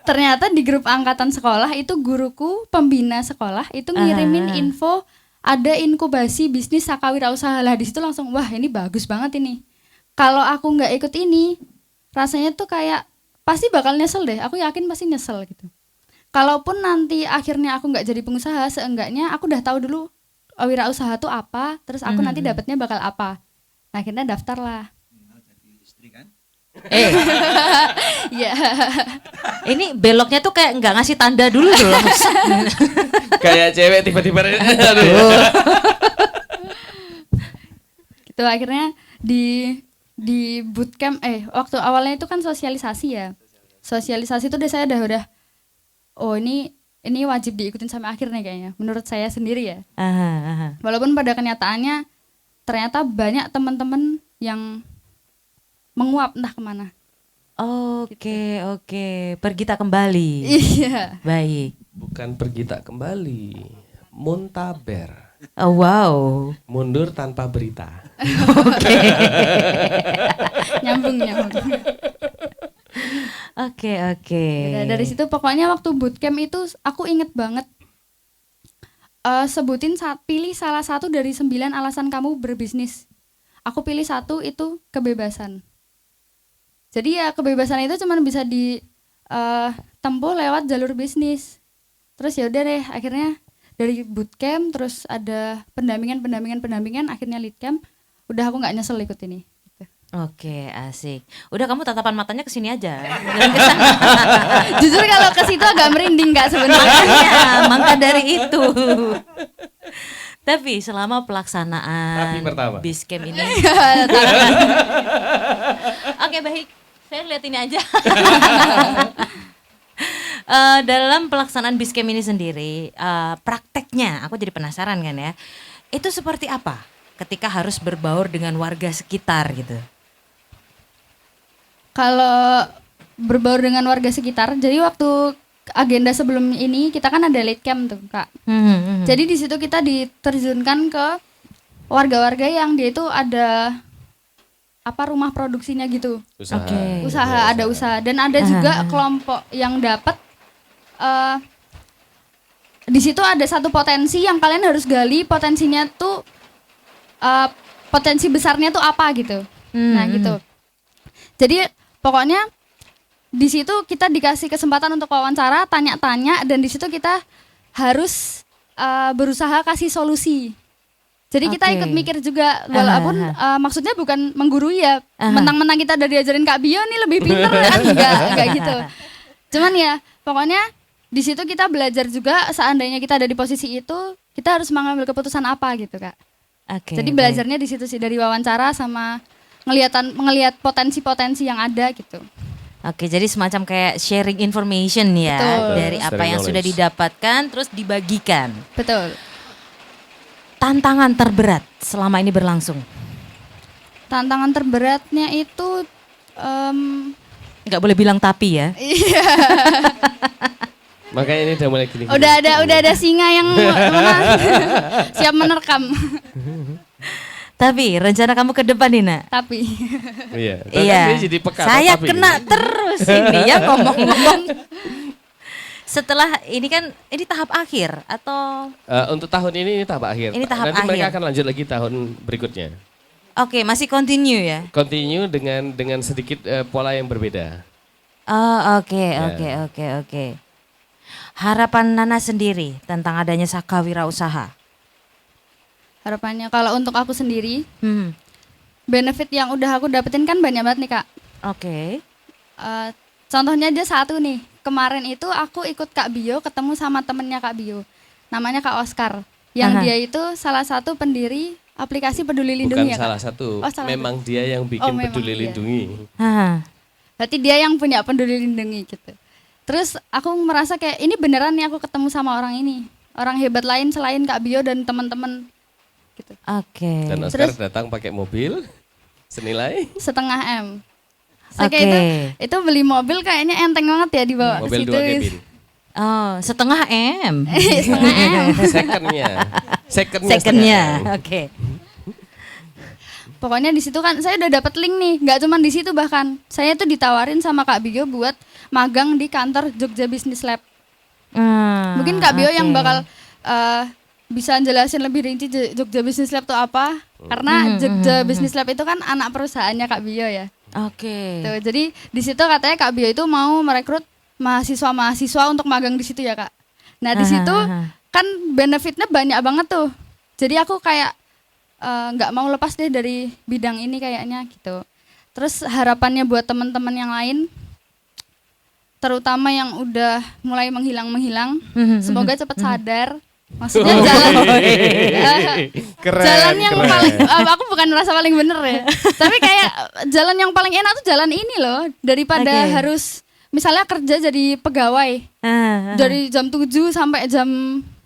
ternyata di grup angkatan sekolah itu guruku pembina sekolah itu ngirimin info ada inkubasi bisnis Saka Wirausaha. Lah di situ langsung wah ini bagus banget ini. Kalau aku nggak ikut ini rasanya tuh kayak pasti bakal nyesel deh. Aku yakin pasti nyesel gitu. Kalaupun nanti akhirnya aku nggak jadi pengusaha, seenggaknya aku udah tahu dulu wirausaha tuh apa, terus aku nanti dapatnya bakal apa. Nah, akhirnya daftar lah. Ya. Ini beloknya tuh kayak nggak ngasih tanda dulu tuh langsung. kayak cewek tiba-tiba aduh. Gitu akhirnya di bootcamp waktu awalnya itu kan sosialisasi ya. Sosialisasi itu saya udah oh ini wajib diikutin sampai akhir nih kayaknya. Menurut saya sendiri ya. Walaupun pada kenyataannya ternyata banyak teman-teman yang menguap entah kemana. Oke. Pergi tak kembali. Iya. Baik. Bukan pergi tak kembali, muntaber. Oh, wow. Mundur tanpa berita. Oke. Nyambung. Oke. Nah, dari situ pokoknya waktu bootcamp itu aku inget banget pilih salah satu dari 9 alasan kamu berbisnis. Aku pilih satu itu kebebasan. Jadi ya kebebasan itu cuma bisa ditempuh lewat jalur bisnis. Terus ya udah deh akhirnya dari bootcamp terus ada pendampingan akhirnya lead camp. Udah aku nggak nyesel ikut ini. Oke, asik. Udah kamu tatapan matanya ke sini aja. Jujur kalau ke situ agak merinding Kak sebenarnya. Maka dari itu. Tapi selama pelaksanaan Tapi pertama. Biscamp ini. Oke, baik. Saya lihat ini aja. Dalam pelaksanaan Biscamp ini sendiri, prakteknya aku jadi penasaran kan ya. Itu seperti apa ketika harus berbaur dengan warga sekitar gitu? Kalau berbaur dengan warga sekitar, jadi waktu agenda sebelum ini kita kan ada lead camp tuh Kak. Jadi di situ kita diterjunkan ke warga-warga yang dia itu ada rumah produksinya gitu. Usaha. Oke. Ada usaha dan ada juga kelompok yang dapat di situ ada satu potensi yang kalian harus gali potensinya tuh potensi besarnya tuh apa gitu. Nah gitu. Jadi pokoknya di situ kita dikasih kesempatan untuk wawancara, tanya-tanya dan di situ kita harus berusaha kasih solusi. Jadi kita ikut mikir juga walaupun maksudnya bukan menggurui ya. Mentang-mentang kita udah diajarin Kak Bio nih lebih pinter kan enggak gitu. Cuman ya pokoknya di situ kita belajar juga seandainya kita ada di posisi itu, kita harus mengambil keputusan apa gitu Kak. Jadi belajarnya di situ sih dari wawancara sama ngelihat potensi-potensi yang ada gitu. Oke, jadi semacam kayak sharing information ya. Betul. Dari apa Sharing yang sudah knowledge. didapatkan terus dibagikan. Betul. Tantangan terberat selama ini berlangsung. Tantangan terberatnya itu Nggak boleh bilang tapi ya. Makanya ini udah mulai gini. udah ada singa yang siap menerkam. Tapi rencana kamu ke depan nih, Nak? Tapi Iya. Iya. Kan dia jadi peka, Saya tapi kena gitu. terus ini ya ngomong-ngomong. Setelah ini kan ini tahap akhir atau Untuk tahun ini tahap akhir. Ini tahap Nanti mereka akhir. akan lanjut lagi tahun berikutnya. oke, masih continue ya? Continue dengan sedikit pola yang berbeda. Oh, oke, Ya. oke. Harapan Nana sendiri tentang adanya Saka Wirausaha. harapannya kalau untuk aku sendiri, Hmm. benefit yang udah aku dapetin kan banyak banget nih Kak. Oke. Contohnya aja satu nih. Kemarin itu aku ikut Kak Bio ketemu sama temennya Kak Bio. Namanya Kak Oscar. Yang Aha. dia itu salah satu pendiri aplikasi Peduli Bukan Lindungi ya Kak. salah satu, Oh, salah memang dia yang bikin Oh, memang Peduli dia. Lindungi. Hah. Berarti dia yang punya Peduli Lindungi gitu. Terus aku merasa kayak ini beneran nih aku ketemu sama orang ini. Orang hebat lain selain Kak Bio dan teman-teman gitu. Oke. Dan Oscar Terus- datang pakai mobil senilai Setengah M. Saya Oke. kayak itu beli mobil kayaknya enteng banget ya dibawa ke mobil situ. 2 cabin. Oh, setengah M. Setengah M. Secondnya Secondnya. setengah. Oke. Pokoknya di situ kan saya udah dapat link nih, nggak cuma di situ bahkan saya tuh ditawarin sama Kak Bio buat magang di kantor Jogja Business Lab. Mungkin Kak Bio yang oke. bakal bisa jelasin lebih rinci Jogja Business Lab tuh apa? Karena Jogja Business Lab itu kan anak perusahaannya Kak Bio ya. Oke. Tuh, jadi di situ katanya Kak Bio itu mau merekrut mahasiswa-mahasiswa untuk magang di situ ya Kak. Nah di situ kan benefitnya banyak banget tuh. Jadi aku kayak nggak mau lepas deh dari bidang ini kayaknya gitu. Terus harapannya buat teman-teman yang lain, terutama yang udah mulai menghilang-menghilang, semoga cepat sadar. Maksudnya jalan Keren, jalan yang keren. paling aku bukan merasa paling bener ya, tapi kayak jalan yang paling enak tuh jalan ini loh, daripada Oke. harus misalnya kerja jadi pegawai dari jam 7 sampai jam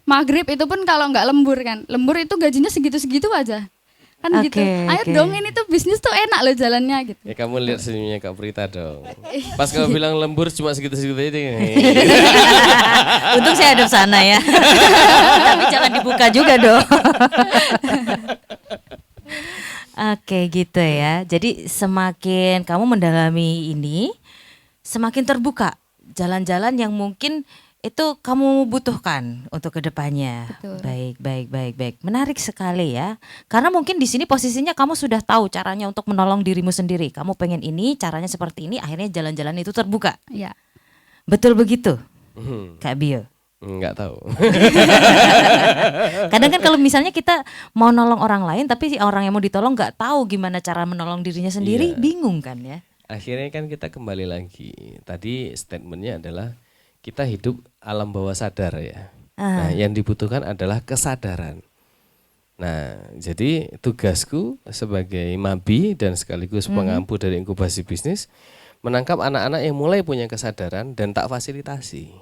maghrib, itu pun kalau nggak lembur kan, lembur itu gajinya segitu-segitu aja kan Oke, gitu. Ayo oke. dong, ini tuh bisnis tuh enak loh jalannya gitu. Ya kamu lihat senyumnya Kak Prita dong. Pas kamu bilang lembur cuma segitu-segitu aja. Untung saya ada sana ya. Tapi jangan dibuka juga dong. Oke gitu ya. Jadi semakin kamu mendalami ini, semakin terbuka jalan-jalan yang mungkin itu kamu butuhkan untuk kedepannya. Betul. Baik. Menarik sekali ya. Karena mungkin di sini posisinya kamu sudah tahu caranya untuk menolong dirimu sendiri. Kamu pengen ini, caranya seperti ini, akhirnya jalan-jalan itu terbuka. Ya, Betul begitu, Kak Bio? Enggak tahu. Kadang kan kalau misalnya kita mau nolong orang lain tapi si orang yang mau ditolong nggak tahu gimana cara menolong dirinya sendiri, Iya. bingung kan ya? Akhirnya kan kita kembali lagi. Tadi statementnya adalah kita hidup alam bawah sadar ya. Nah, yang dibutuhkan adalah kesadaran. Nah, jadi tugasku sebagai mabi dan sekaligus pengampu dari inkubasi bisnis menangkap anak-anak yang mulai punya kesadaran dan tak fasilitasi.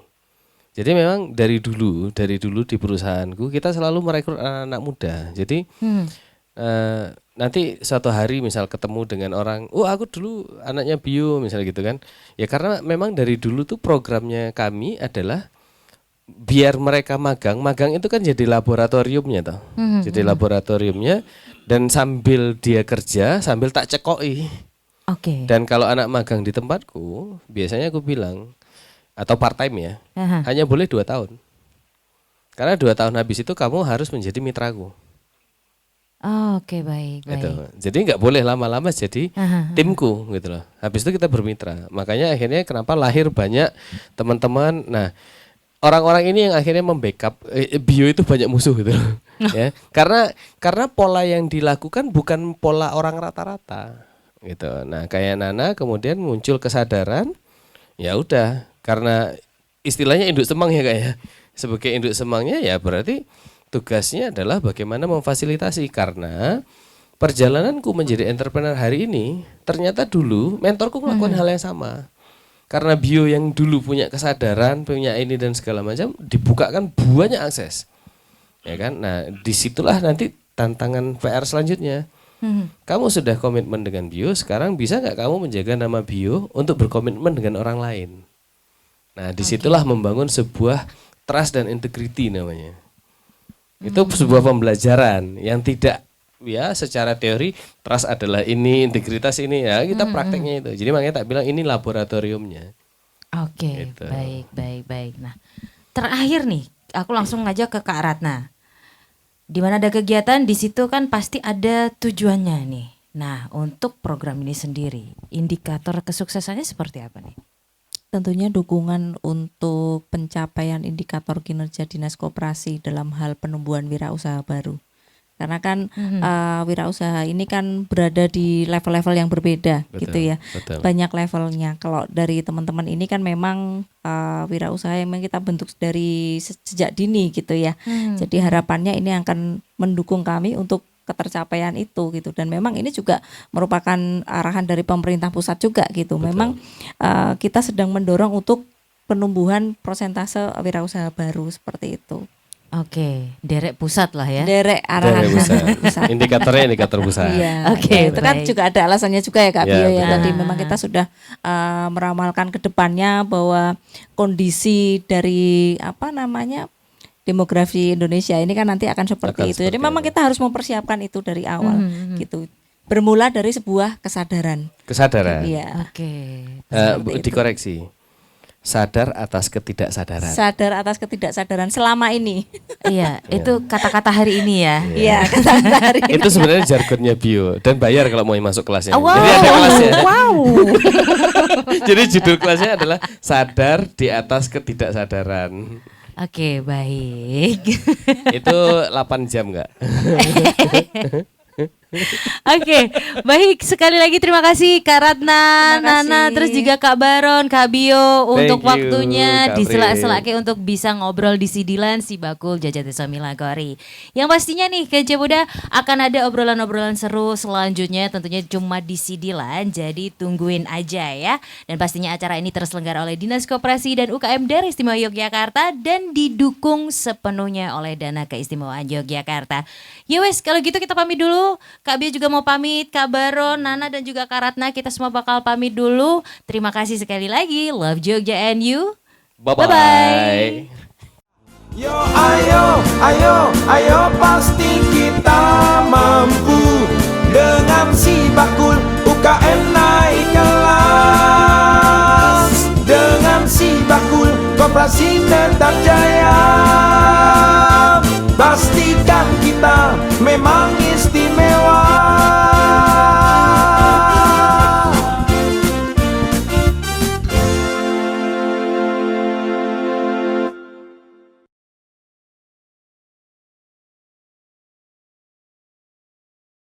Jadi memang dari dulu di perusahaanku kita selalu merekrut anak-anak muda. Jadi nanti suatu hari misal ketemu dengan orang, oh aku dulu anaknya Bio misalnya gitu kan. Ya karena memang dari dulu tuh programnya kami adalah biar mereka magang itu kan jadi laboratoriumnya toh. Jadi laboratoriumnya dan sambil dia kerja sambil tak cekoi. Oke. Dan kalau anak magang di tempatku biasanya aku bilang atau part time ya, Aha. hanya boleh 2 tahun. Karena 2 tahun habis itu kamu harus menjadi mitraku. Oh, oke baik. Gitu. Jadi nggak boleh lama-lama jadi timku gitu loh. Habis itu kita bermitra. Makanya akhirnya kenapa lahir banyak teman-teman. Nah, orang-orang ini yang akhirnya membackup Bio itu banyak musuh gitu loh. Ya. Karena pola yang dilakukan bukan pola orang rata-rata gitu. Nah, kayak Nana kemudian muncul kesadaran, ya udah karena istilahnya induk semang ya kayak. Sebagai induk semangnya ya berarti tugasnya adalah bagaimana memfasilitasi, karena perjalananku menjadi entrepreneur hari ini ternyata dulu mentorku melakukan hal yang sama. Karena Bio yang dulu punya kesadaran, punya ini dan segala macam, dibukakan banyak akses. Ya kan? Nah, disitulah nanti tantangan PR selanjutnya. Kamu sudah komitmen dengan Bio, sekarang bisa nggak kamu menjaga nama Bio untuk berkomitmen dengan orang lain? Nah, disitulah membangun sebuah trust dan integrity namanya. Itu sebuah pembelajaran yang tidak ya secara teori trust adalah ini, integritas ini ya, kita prakteknya itu. Jadi makanya tak bilang ini laboratoriumnya. Oke, Gitu. baik. Nah, terakhir nih, aku langsung ngajak ke Kak Ratna. Di mana ada kegiatan, di situ kan pasti ada tujuannya nih. Nah, untuk program ini sendiri, indikator kesuksesannya seperti apa nih? Tentunya dukungan untuk pencapaian indikator kinerja Dinas Koperasi dalam hal penumbuhan wirausaha baru. Karena kan wirausaha ini kan berada di level-level yang berbeda. Betul, gitu ya. betul. Banyak levelnya. Kalau dari teman-teman ini kan memang wirausaha yang memang kita bentuk dari sejak dini gitu ya. Jadi harapannya ini akan mendukung kami untuk ketercapaian itu gitu, dan memang ini juga merupakan arahan dari pemerintah pusat juga gitu. Memang kita sedang mendorong untuk penumbuhan persentase wirausaha baru seperti itu. Oke, derek pusat lah ya. Derek arahan Dari pusat. pusat. Indikatornya indikator pusat. Iya, Oke, itu kan baik. juga ada alasannya juga ya Kak Ya, Bio ya. betul. Tadi memang kita sudah meramalkan ke depannya bahwa kondisi dari demografi Indonesia ini kan nanti akan seperti Akan itu. Jadi seperti memang itu. kita harus mempersiapkan itu dari awal gitu. Bermula dari sebuah kesadaran. Kesadaran. Iya. Oke. Seperti itu. Dikoreksi. Sadar atas ketidaksadaran. Sadar atas ketidaksadaran selama ini. Iya, itu kata-kata hari ini ya. Iya, kata hari ini. Itu sebenarnya jargonnya bio dan bayar kalau mau masuk kelasnya. Wow. Jadi ada kelasnya. Wow. Jadi judul kelasnya adalah sadar di atas ketidaksadaran. Oke, baik. Itu 8 jam enggak? Oke, baik, sekali lagi terima kasih Kak Ratna, Terima kasih. Nana, terus juga Kak Baron, Kak Bio untuk you, waktunya Kak di Prin. sela-selake untuk bisa ngobrol di Sidilan Si Bakul Jajatesa Milagori. Yang pastinya nih Kece Muda akan ada obrolan-obrolan seru selanjutnya tentunya cuma di Sidilan, jadi tungguin aja ya. Dan pastinya acara ini terselenggara oleh Dinas Koperasi dan UKM Daerah Istimewa Yogyakarta dan didukung sepenuhnya oleh Dana Keistimewaan Yogyakarta. Ya wes, kalau gitu kita pamit dulu. Kak Bio juga mau pamit, Kak Baron, Nana dan juga Kak Ratna, kita semua bakal pamit dulu. Terima kasih sekali lagi. Love Jogja and you. Bye-bye. Bye-bye. Yo ayo pasti kita mampu. Dengan si bakul UKM naik kelas. Dengan si bakul koperasi tetap jaya.